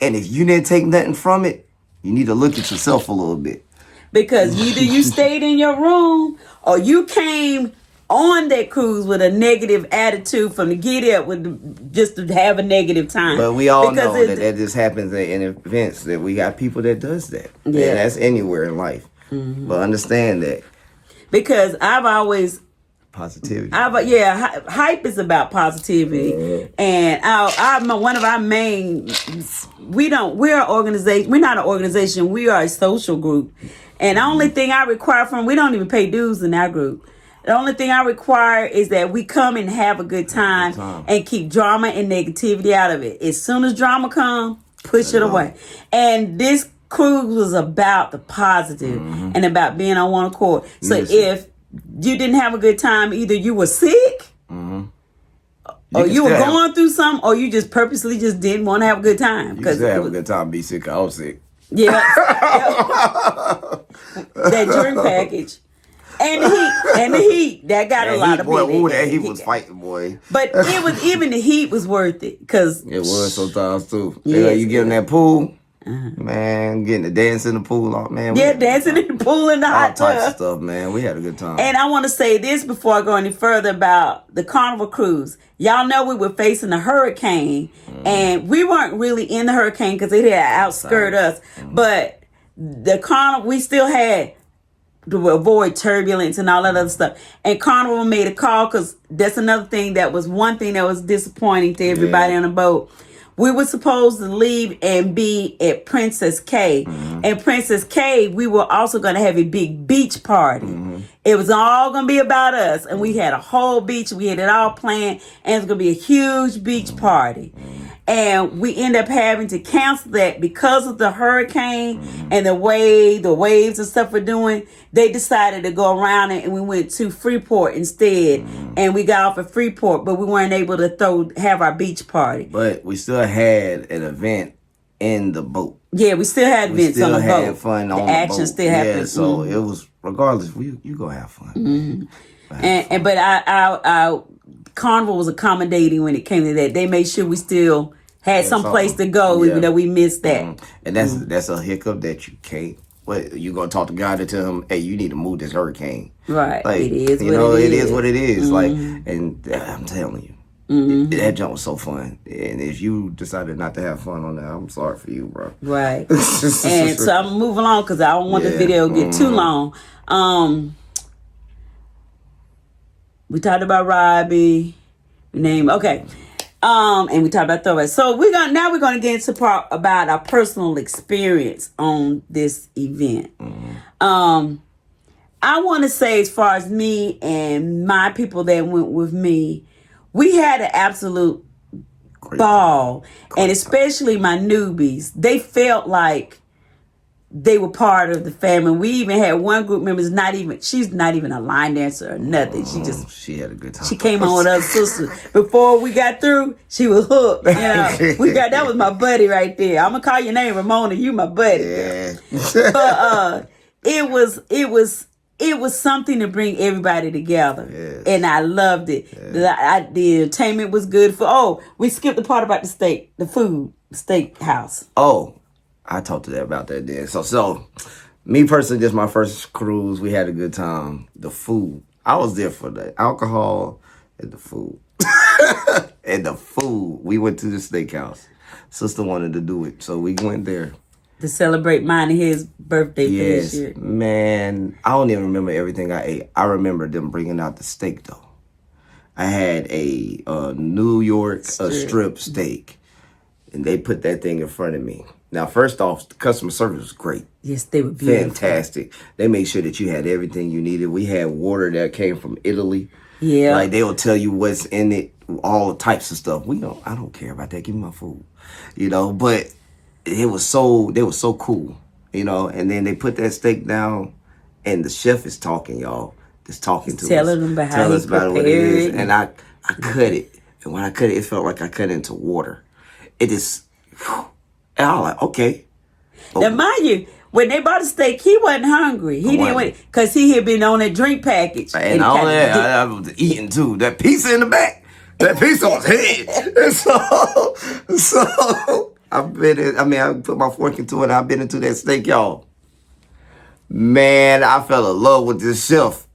Speaker 2: And if you didn't take nothing from it, you need to look at yourself a little bit.
Speaker 1: Because either you stayed in your room or you came on that cruise with a negative attitude from the get up with just to have a negative time.
Speaker 2: But we all know that just happens in events, that we got people that does that. Yeah. And that's anywhere in life. But understand that.
Speaker 1: Because I've always...
Speaker 2: Positivity.
Speaker 1: Hype is about positivity. And one of our main... We're an organization. We're not an organization. We are a social group. And the only thing I require from... We don't even pay dues in our group. The only thing I require is that we come and have a good time and keep drama and negativity out of it. As soon as drama comes, push it away. And this cruise was about the positive and about being on one accord. So if you didn't have a good time, either you were sick or you were going through something, or you just purposely just didn't want to have a good time.
Speaker 2: You could have a good time, be sick. I was sick.
Speaker 1: Yeah. That drink package. And the heat that got a lot of people.
Speaker 2: Ooh, that heat was fighting, boy.
Speaker 1: But it was even the heat was worth it, because
Speaker 2: it was sometimes too. Yes, you get in that pool, man, getting to dance in the pool, man.
Speaker 1: Dancing in the pool in the hot tub.
Speaker 2: All types of stuff, man. We had a good time.
Speaker 1: And I want to say this before I go any further about the Carnival cruise. Y'all know we were facing a hurricane, and we weren't really in the hurricane because it had outskirt us. But the Carnival, we still had to avoid turbulence and all that other stuff. And Carnival made a call, because that's another thing that was one thing that was disappointing to everybody on the boat. we were supposed to leave and be at Princess K. And Princess K, we were also going to have a big beach party. It was all going to be about us. And we had a whole beach. We had it all planned. And it was going to be a huge beach party. And we ended up having to cancel that because of the hurricane and the waves and stuff were doing. They decided to go around it, and we went to Freeport instead. And we got off at Freeport, but we weren't able to have our beach party.
Speaker 2: But we still had an event in the boat.
Speaker 1: Yeah, we still had events on the boat.
Speaker 2: We still had fun on the boat.
Speaker 1: Action still happened.
Speaker 2: Yeah, so it was, regardless, you go have fun.
Speaker 1: But our Carnival was accommodating when it came to that. They made sure we still had some place to go, even though we missed that.
Speaker 2: And that's a hiccup that you can't. What, you gonna talk to God and tell him, hey, you need to move this hurricane.
Speaker 1: Right.
Speaker 2: Like,
Speaker 1: it is
Speaker 2: you
Speaker 1: what
Speaker 2: know,
Speaker 1: it
Speaker 2: is what it is. Like, and I'm telling you, that jump was so fun. And if you decided not to have fun on that, I'm sorry for you, bro.
Speaker 1: Right. And so I'm gonna move along because I don't want the video to get too long. We talked about Robbie. Okay. And we talked about throwbacks. So we're gonna get into part about our personal experience on this event. I want to say, as far as me and my people that went with me, we had an absolute ball. And especially my newbies, they felt like they were part of the family. We even had one group member, she's not even a line dancer or nothing.
Speaker 2: She had a good time.
Speaker 1: She came on with other sisters. Before we got through, she was hooked. You know, that was my buddy right there. I'm gonna call your name Ramona. You my buddy.
Speaker 2: Yeah.
Speaker 1: But it was something to bring everybody together.
Speaker 2: Yes.
Speaker 1: And I loved it. Yeah. The entertainment was good. We skipped the part about the food, steakhouse.
Speaker 2: Oh, I talked about that then. So me personally, just my first cruise, we had a good time. The food, I was there for the alcohol and the food. And the food, we went to the steakhouse. Sister wanted to do it, so we went there.
Speaker 1: To celebrate mine and his birthday for this year.
Speaker 2: Man, I don't even remember everything I ate. I remember them bringing out the steak, though. I had a New York strip steak, and they put that thing in front of me. Now, first off, the customer service was great.
Speaker 1: Yes, they were beautiful.
Speaker 2: Fantastic. They made sure that you had everything you needed. We had water that came from Italy.
Speaker 1: Yeah.
Speaker 2: Like, they will tell you what's in it, all types of stuff. I don't care about that. Give me my food. But they were so cool, and then they put that steak down, and the chef is talking, y'all. Just talking to us.
Speaker 1: Telling them about how he prepared
Speaker 2: what it is. And I cut it. And when I cut it felt like I cut it into water. It just... And I was like, okay.
Speaker 1: Now, mind you, when they bought the steak, he wasn't hungry. He didn't wait because he had been on that drink package.
Speaker 2: And all that, I was eating too. That pizza in the back, that pizza was head. And so I put my fork into it. And I've been into that steak, y'all. Man, I fell in love with this chef.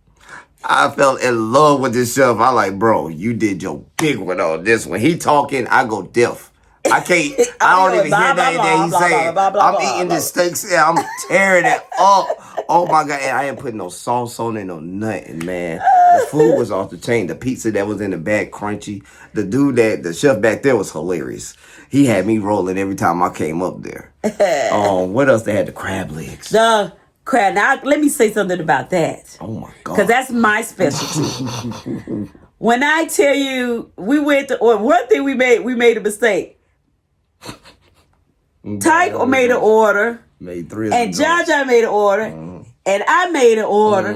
Speaker 2: I I like, bro, you did your big one on this one. He talking, I go deaf. I can't. I don't even hear that he's saying. I'm eating this steak. I'm tearing it up. Oh my God! And I ain't putting no sauce on it, no nothing, man. The food was off the chain. The pizza that was in the bag, crunchy. The chef back there was hilarious. He had me rolling every time I came up there. What else? They had the crab legs.
Speaker 1: The crab. Now let me say something about that.
Speaker 2: Oh my God!
Speaker 1: Because that's my specialty. When I tell you, one thing we made a mistake. Tycho made an order.
Speaker 2: Made three.
Speaker 1: And Jaja made an order. And I made an order.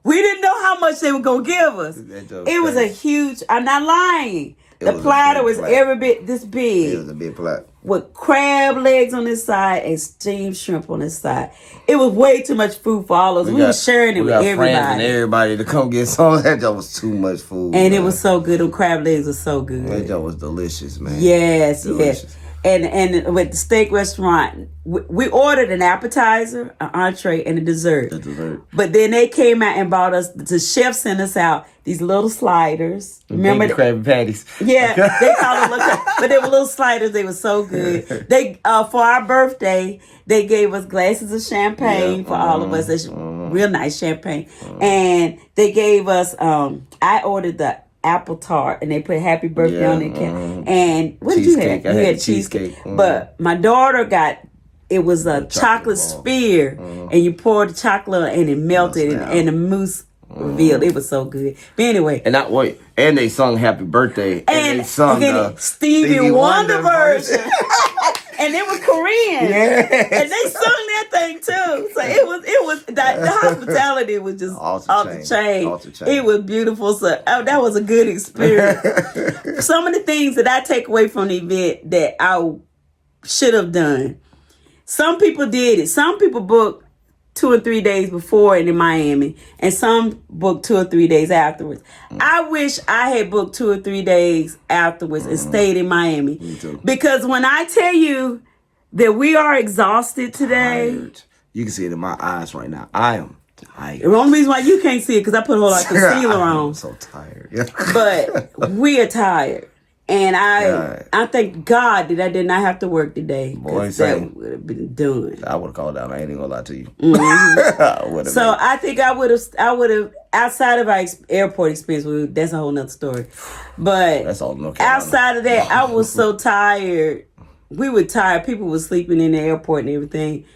Speaker 1: We didn't know how much they were going to give us. It was a huge, I'm not lying. The platter was every bit this big.
Speaker 2: It was a big platter.
Speaker 1: With crab legs on this side and steamed shrimp on this side. It was way too much food for all of us. We were sharing it with everybody.
Speaker 2: And everybody to come get some. That job was too much food.
Speaker 1: And it was so good. The crab legs were so good.
Speaker 2: That job was delicious, man.
Speaker 1: Yes,
Speaker 2: delicious.
Speaker 1: Yes. And with the steak restaurant, we ordered an appetizer, an entree, and a dessert. But then they came out and brought us, the chef sent us out these little sliders. Remember?
Speaker 2: Krabby Patties.
Speaker 1: Yeah, they called them but they were little sliders. They were so good. They for our birthday, they gave us glasses of champagne for all of us. That's real nice champagne. And they gave us, I ordered the apple tart, and they put happy birthday on it. And what
Speaker 2: Cheesecake.
Speaker 1: did you have? You had
Speaker 2: cheesecake.
Speaker 1: But my daughter got, it was a chocolate sphere, and you poured the chocolate and it melted, and the mousse revealed. It was so good. But anyway.
Speaker 2: And they sung Happy Birthday. And they sung the
Speaker 1: Stevie Wonder version. And it was Korean.
Speaker 2: Yes.
Speaker 1: And they sung that thing too. So it was the hospitality was just off the chain. It was beautiful. So that was a good experience. Some of the things that I take away from the event that I should have done. Some people did it. Some people booked 2 or 3 days before and in Miami, and some booked 2 or 3 days afterwards. I wish I had booked 2 or 3 days afterwards and stayed in Miami.
Speaker 2: Me too.
Speaker 1: Because when I tell you that we are exhausted today,
Speaker 2: Tired. You can see it in my eyes right now. I am tired.
Speaker 1: the only reason why you can't see it because I put a whole lot of concealer on.
Speaker 2: I'm so tired.
Speaker 1: But we are tired. And I thank God that I did not have to work today.
Speaker 2: Boy,
Speaker 1: that would have been done.
Speaker 2: I would have called out. I ain't even gonna lie to you. I
Speaker 1: think I would have outside of our airport experience. That's a whole nother story. But
Speaker 2: that's all North Carolina.
Speaker 1: Outside of that, I was so tired. We were tired. People were sleeping in the airport and everything.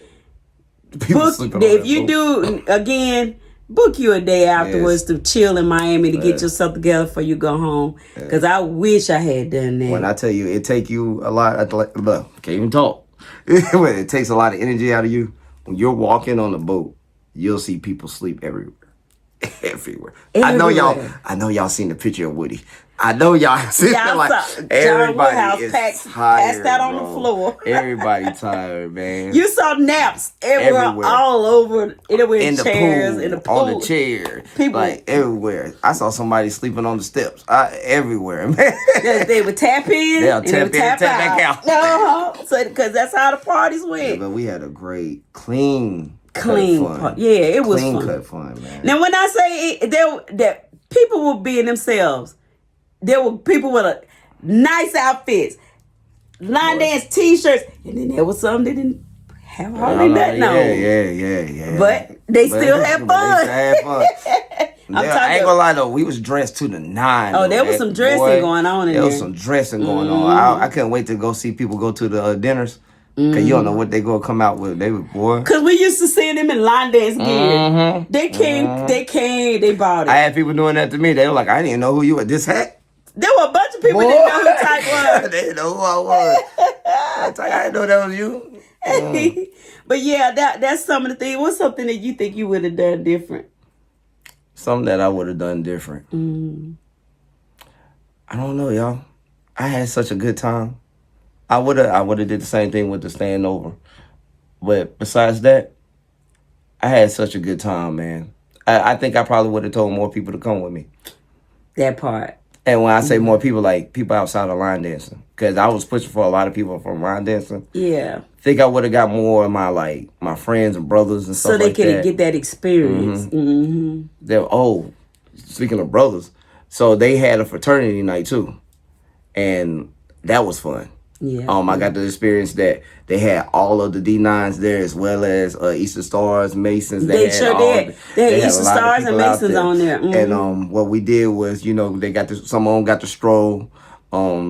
Speaker 1: If you do again. Book you a day afterwards to chill in Miami to get yourself together before you go home. Because I wish I had done that.
Speaker 2: When I tell you, it take you a lot. Can't even talk. It takes a lot of energy out of you. When you're walking on the boat, you'll see people sleep everywhere. Everywhere. I know y'all seen the picture of Woody. I know y'all seen it. Like everybody is tired,
Speaker 1: passed out on the floor.
Speaker 2: Everybody tired, man.
Speaker 1: You saw naps everywhere. All over. In the chairs,
Speaker 2: pool,
Speaker 1: in the pool,
Speaker 2: on the chair,
Speaker 1: people
Speaker 2: like everywhere. I saw somebody sleeping on the steps. Everywhere, man.
Speaker 1: They would tap in.
Speaker 2: They'll tap in, tap back
Speaker 1: out. So because that's how the parties went.
Speaker 2: Yeah, but we had a great clean
Speaker 1: fun. Yeah, it was
Speaker 2: clean
Speaker 1: fun.
Speaker 2: cut fun, man.
Speaker 1: Now when I say that people were being themselves. There were people with nice outfits, line dance T-shirts, and then there was some that didn't have hardly nothing on.
Speaker 2: Yeah.
Speaker 1: But they still had fun.
Speaker 2: I ain't gonna lie though, we was dressed to the nine.
Speaker 1: Oh, there was some dressing going on in there.
Speaker 2: There was some dressing going on. I couldn't wait to go see people go to the dinners. Cause you don't know what they gonna come out with. They were Cause
Speaker 1: we used to see them in line dance gear. They came, they bought it.
Speaker 2: I had people doing that to me. They were like, I didn't even know who you were. This hat.
Speaker 1: There were a bunch of people that didn't know who Tyke was.
Speaker 2: They didn't know who I was. I didn't know that was you.
Speaker 1: But yeah, that's some of the things. What's something that you think you would have done different?
Speaker 2: Something that I would have done different. I don't know, y'all. I had such a good time. I would have did the same thing with the staying over. But besides that, I had such a good time, man. I think I probably would have told more people to come with me.
Speaker 1: That part.
Speaker 2: And when I say more people, like people outside of line dancing. Because I was pushing for a lot of people from line dancing.
Speaker 1: Yeah.
Speaker 2: I think I would have got more of my friends and brothers and stuff like that. So they could
Speaker 1: get that experience.
Speaker 2: Speaking of brothers. So they had a fraternity night too. And that was fun.
Speaker 1: Yeah.
Speaker 2: I got to experience that. They had all of the D9s there as well as Eastern Stars, Masons.
Speaker 1: They had Eastern Stars and Masons on there.
Speaker 2: And what we did was, they got some of them got to stroll,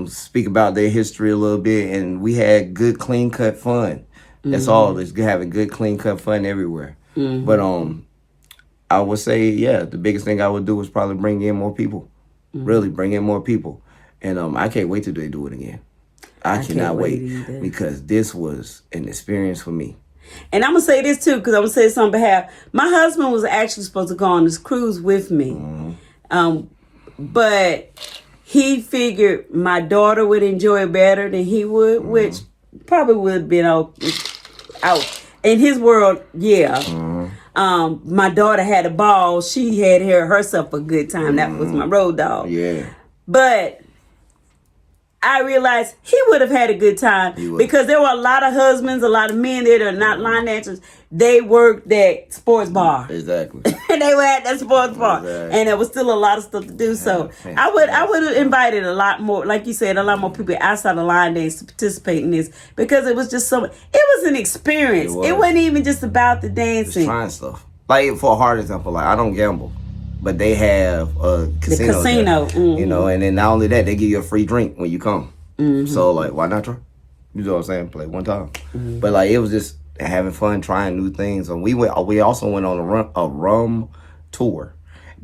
Speaker 2: speak about their history a little bit, and we had good, clean cut fun. That's all. It's having good, clean cut fun everywhere. But I would say, the biggest thing I would do is probably bring in more people. Really bring in more people, and I can't wait till they do it again. I cannot wait because this was an experience for me.
Speaker 1: And I'm going to say this too, because I'm going to say this on behalf. My husband was actually supposed to go on this cruise with me. But he figured my daughter would enjoy it better than he would, which probably would have been out. In his world, my daughter had a ball. She had herself a good time. That was my road dog.
Speaker 2: Yeah.
Speaker 1: But I realized he would have had a good time because there were a lot of husbands, a lot of men there that are not line dancers. They worked that sports bar.
Speaker 2: Exactly.
Speaker 1: And they were at that sports bar. Exactly. And there was still a lot of stuff to do. So I would have invited a lot more, like you said, a lot more people outside of line dance to participate in this because it was just it was an experience. It wasn't even just about the dancing.
Speaker 2: Trying stuff. Like for a hard example, like I don't gamble. but they have a casino.
Speaker 1: The casino,
Speaker 2: there, you know, and then not only that, they give you a free drink when you come. So like, why not try? You know what I'm saying? Play one time. But like, it was just having fun, trying new things. And we also went on a rum tour.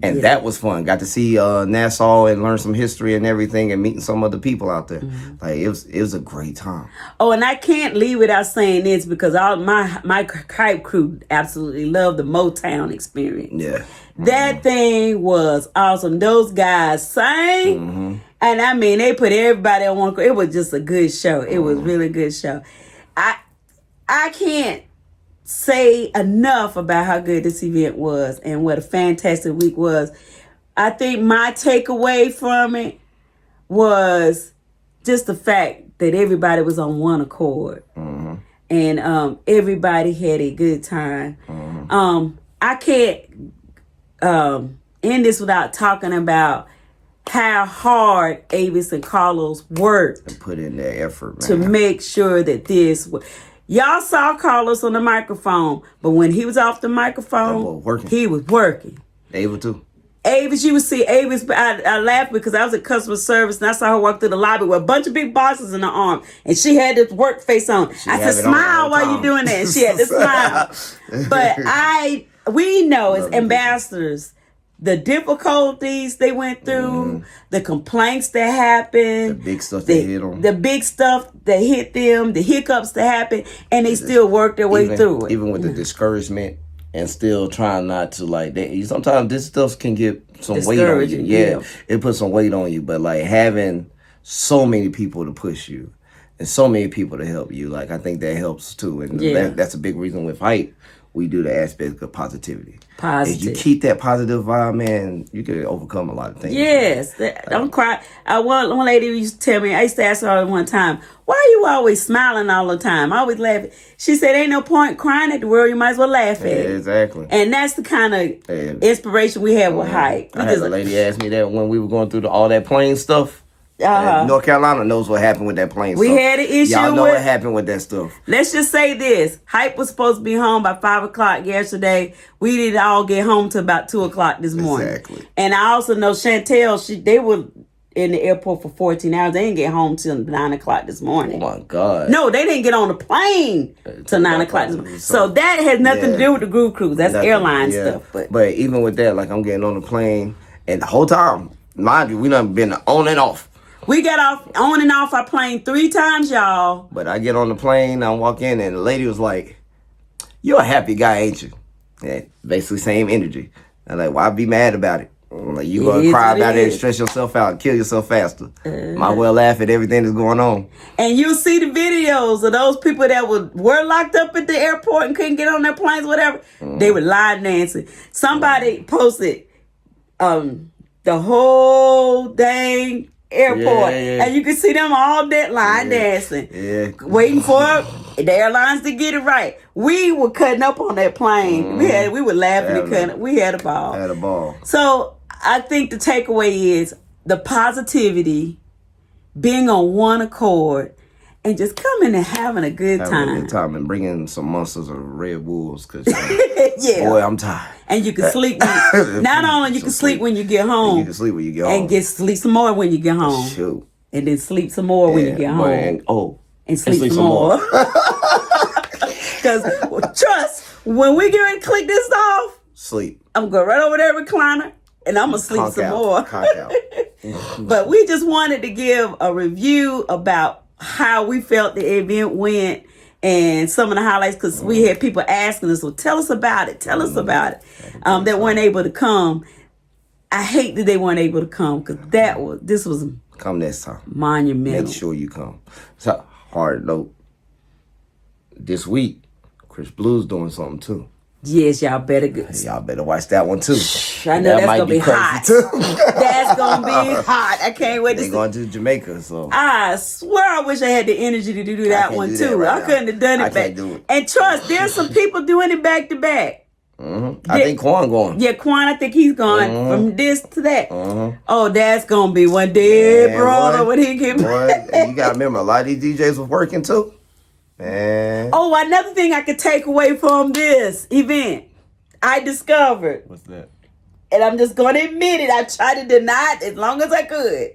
Speaker 2: And that was fun. Got to see Nassau and learn some history and everything, and meeting some other people out there. Like it was a great time.
Speaker 1: Oh, and I can't leave without saying this because all my hype crew absolutely loved the Motown experience.
Speaker 2: Yeah,
Speaker 1: that thing was awesome. Those guys sang, and I mean they put everybody on one. It was just a good show. It was really a good show. I can't say enough about how good this event was and what a fantastic week was. I think my takeaway from it was just the fact that everybody was on one accord and everybody had a good time. I can't end this without talking about how hard Avis and Carlos worked
Speaker 2: and put in their effort, man,
Speaker 1: to make sure that this was. Y'all saw Carlos on the microphone, but when he was off the microphone, he was working.
Speaker 2: Ava too.
Speaker 1: Avis, you would see Avis. I laughed because I was at customer service and I saw her walk through the lobby with a bunch of big boxes in her arm, and she had this work face on. I said, "Smile while you doing that." And she had to smile. But we know as ambassadors, the difficulties they went through, the complaints that happened,
Speaker 2: the big stuff that hit them,
Speaker 1: the big stuff that hit them, the hiccups that happened, and they still worked their way through it.
Speaker 2: Even with the discouragement and still trying not to like that. Sometimes this stuff can get some weight on you. Yeah, it puts some weight on you. But like having so many people to push you and so many people to help you, like I think that helps too. And that's a big reason with hype. We do the aspect of positivity. If you keep that positive vibe, man, you can overcome a lot of things.
Speaker 1: Yes. Don't cry. One lady used to tell me, I used to ask her one time, why are you always smiling all the time? Always laughing. She said, ain't no point crying at the world. You might as well laugh at it.
Speaker 2: Exactly.
Speaker 1: And that's the kind of inspiration we have with hype.
Speaker 2: I had a lady ask me that when we were going through all that plane stuff. North Carolina knows what happened with that plane stuff.
Speaker 1: We had an issue.
Speaker 2: Y'all know what happened with that stuff.
Speaker 1: Let's just say this. Hype was supposed to be home by 5 o'clock yesterday. We didn't all get home till about 2 o'clock this morning.
Speaker 2: Exactly.
Speaker 1: And I also know Chantel, they were in the airport for 14 hours. They didn't get home till 9 o'clock this morning.
Speaker 2: Oh my God.
Speaker 1: No, they didn't get on the plane till 9 o'clock this morning. So that has nothing to do with the Groove Cruise. That's airline stuff.
Speaker 2: But even with that, like I'm getting on the plane and the whole time, mind you, we done been on and off.
Speaker 1: We got on and off our plane 3 times, y'all.
Speaker 2: But I get on the plane, I walk in, and the lady was like, "You're a happy guy, ain't you?" Yeah, basically same energy. I'm like, "Why be mad about it? I'm like, you gonna cry about it and stress yourself out and kill yourself faster. Might well laugh at everything that's going on."
Speaker 1: And you'll see the videos of those people that were locked up at the airport and couldn't get on their planes, whatever. They were line dancing. Somebody posted the whole dang airport, and you can see them all that line dancing, waiting for the airlines to get it right. We were cutting up on that plane. We were laughing and cutting. We had a ball.
Speaker 2: Had a ball.
Speaker 1: So I think the takeaway is the positivity, being on one accord, and just coming and having a good time.
Speaker 2: Having a good time and bringing some monsters of Red Bulls, because boy, I'm tired.
Speaker 1: And you can sleep. Not only you can sleep when you get home.
Speaker 2: You can sleep when you get home.
Speaker 1: And sleep some more when you get home.
Speaker 2: Shoot.
Speaker 1: And then sleep some more when you get home. And sleep some more. Because trust, when we get ready to click this off,
Speaker 2: sleep.
Speaker 1: I'm going to go right over there recliner and I'm going to sleep some more.
Speaker 2: Out.
Speaker 1: But we just wanted to give a review about how we felt the event went and some of the highlights, because we had people asking us, well, tell us about it. Tell us about it. That weren't able to come. I hate that they weren't able to come, because this was
Speaker 2: come next time.
Speaker 1: Monumental.
Speaker 2: Make sure you come. So, hard note. This week, Chris Blue's doing something too.
Speaker 1: Yes, y'all better
Speaker 2: watch that one too.
Speaker 1: I know that's gonna be hot. That's gonna be hot. I can't wait to see.
Speaker 2: They're going to Jamaica, so
Speaker 1: I swear I wish I had the energy to do that one too. I couldn't have done it. I can't do it. And trust, there's some people doing it back to back.
Speaker 2: I think Quan going.
Speaker 1: Yeah, Quan, I think he's going from this to that. Oh, that's gonna be one day, brother, when he get back.
Speaker 2: You gotta remember, a lot of these DJs was working too. Man.
Speaker 1: Oh, another thing I could take away from this event, I discovered.
Speaker 2: What's that?
Speaker 1: and I'm just going to admit it. I tried to deny it as long as I could.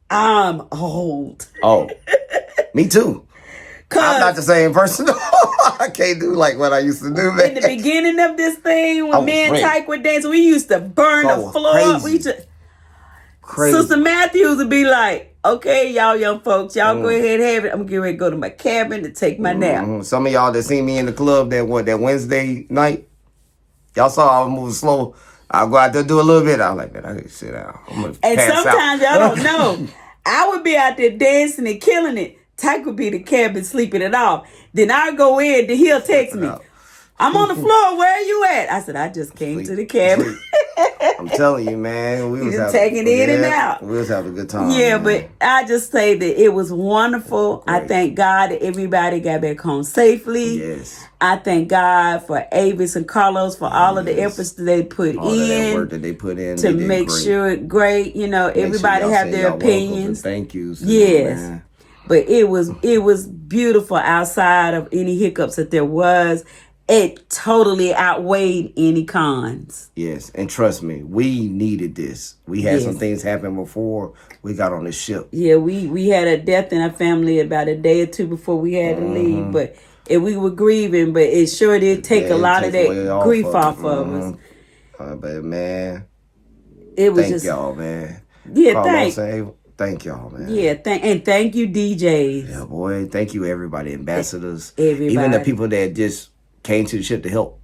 Speaker 1: I'm old.
Speaker 2: Oh, me too. I'm not the same person. I can't do like what I used to do, man.
Speaker 1: In the beginning of this thing, when me and
Speaker 2: great.
Speaker 1: Tyke were dancing, we used to burn the floor.
Speaker 2: Crazy.
Speaker 1: We just,
Speaker 2: Crazy.
Speaker 1: Sister Matthews would be like, okay, y'all young folks, y'all go ahead and have it. I'm getting ready to go to my cabin to take my nap.
Speaker 2: Some of y'all that seen me in the club that Wednesday night, y'all saw I was moving slow. I'll go out there do a little bit. I was like, man, I need to sit down. I'm gonna
Speaker 1: And
Speaker 2: pass
Speaker 1: sometimes
Speaker 2: out.
Speaker 1: y'all don't know. I would be out there dancing and killing it. Tyke would be in the cabin sleeping it off. Then I go in, then he'll text me. I'm on the floor. Where are you at? I said, I just came to the cabin.
Speaker 2: I'm telling you, man. We was
Speaker 1: just taking it in and out.
Speaker 2: We was having a good time.
Speaker 1: Yeah,
Speaker 2: man.
Speaker 1: but I just say that it was wonderful.
Speaker 2: Great.
Speaker 1: I thank God that everybody got back home safely.
Speaker 2: Yes.
Speaker 1: I thank God for Avis and Carlos for all of the efforts that they put
Speaker 2: All
Speaker 1: in.
Speaker 2: of that work that they put in
Speaker 1: to
Speaker 2: they did
Speaker 1: make
Speaker 2: great.
Speaker 1: sure it great. You know,
Speaker 2: Make sure
Speaker 1: everybody
Speaker 2: y'all
Speaker 1: have
Speaker 2: say
Speaker 1: their
Speaker 2: y'all welcome
Speaker 1: opinions.
Speaker 2: and thank yous.
Speaker 1: Yes.
Speaker 2: Man.
Speaker 1: But it was beautiful outside of any hiccups that there was. It totally outweighed any cons.
Speaker 2: Yes, and trust me, we needed this. We had some
Speaker 1: Yes.
Speaker 2: things happen before we got on the ship.
Speaker 1: Yeah, we had a death in our family about a day or two before we had to leave, but we were grieving. But it sure did take a lot of that grief off of us.
Speaker 2: But man,
Speaker 1: It was
Speaker 2: thank
Speaker 1: just
Speaker 2: y'all, man.
Speaker 1: yeah,
Speaker 2: Thank y'all, man.
Speaker 1: yeah, thank you, DJs.
Speaker 2: Yeah, boy. Thank you, everybody, ambassadors,
Speaker 1: Everybody.
Speaker 2: even the people that just came to the ship to help.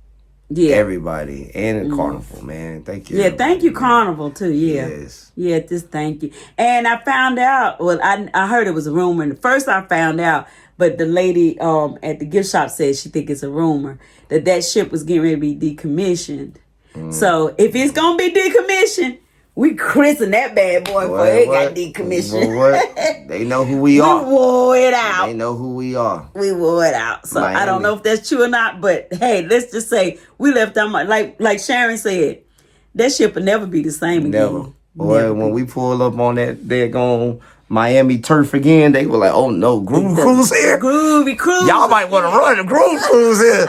Speaker 1: Yeah,
Speaker 2: Everybody and the Carnival, man. Thank you.
Speaker 1: yeah, thank you,
Speaker 2: man.
Speaker 1: Carnival too. Yeah.
Speaker 2: Yes.
Speaker 1: Yeah, just thank you. And I found out, well, I heard it was a rumor. And first I found out, but the lady at the gift shop said she think it's a rumor that ship was getting ready to be decommissioned. So if it's going to be decommissioned, we christen that bad boy before it got decommissioned.
Speaker 2: What? They know who we are.
Speaker 1: We wore it out.
Speaker 2: They know who we are.
Speaker 1: We wore it out. So I don't
Speaker 2: Miami.
Speaker 1: know if that's true or not, but hey, let's just say we left our money. Like Sharon said, that ship will never be the same again.
Speaker 2: Never. Boy, when we pull up on that daggone Miami turf again, they were like, oh no, Groovy Cruise here.
Speaker 1: Groovy Cruise.
Speaker 2: Y'all might want to run the Groovy Cruise here.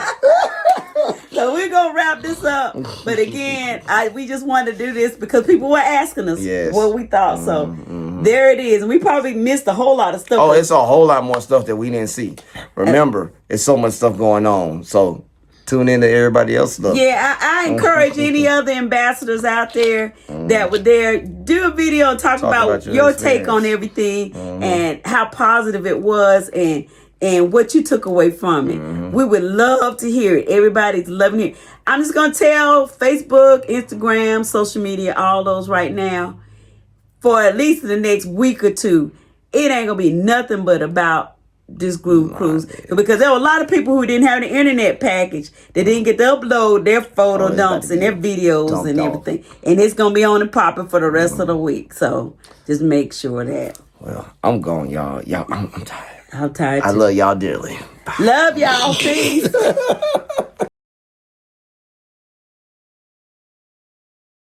Speaker 1: So we're going to wrap this up. But again, we just wanted to do this because people were asking us what we thought. So there it is. And we probably missed a whole lot of stuff.
Speaker 2: Oh, it's a whole lot more stuff that we didn't see. Remember, it's so much stuff going on. So tune in to everybody else's stuff.
Speaker 1: Yeah, I encourage any other ambassadors out there that were there, do a video and talk about your take on everything and how positive it was and what you took away from it. We would love to hear it. Everybody's loving it. I'm just going to tell Facebook, Instagram, social media, all those right now, for at least the next week or two, it ain't going to be nothing but about this Groove Cruise. Because there were a lot of people who didn't have the internet package. They didn't get to upload their photo dumps and their videos and everything. And it's going to be on and popping for the rest of the week. So just make sure that.
Speaker 2: Well, I'm going, y'all. I'm tired.
Speaker 1: I'm tired.
Speaker 2: I love y'all dearly.
Speaker 1: Love y'all. Peace.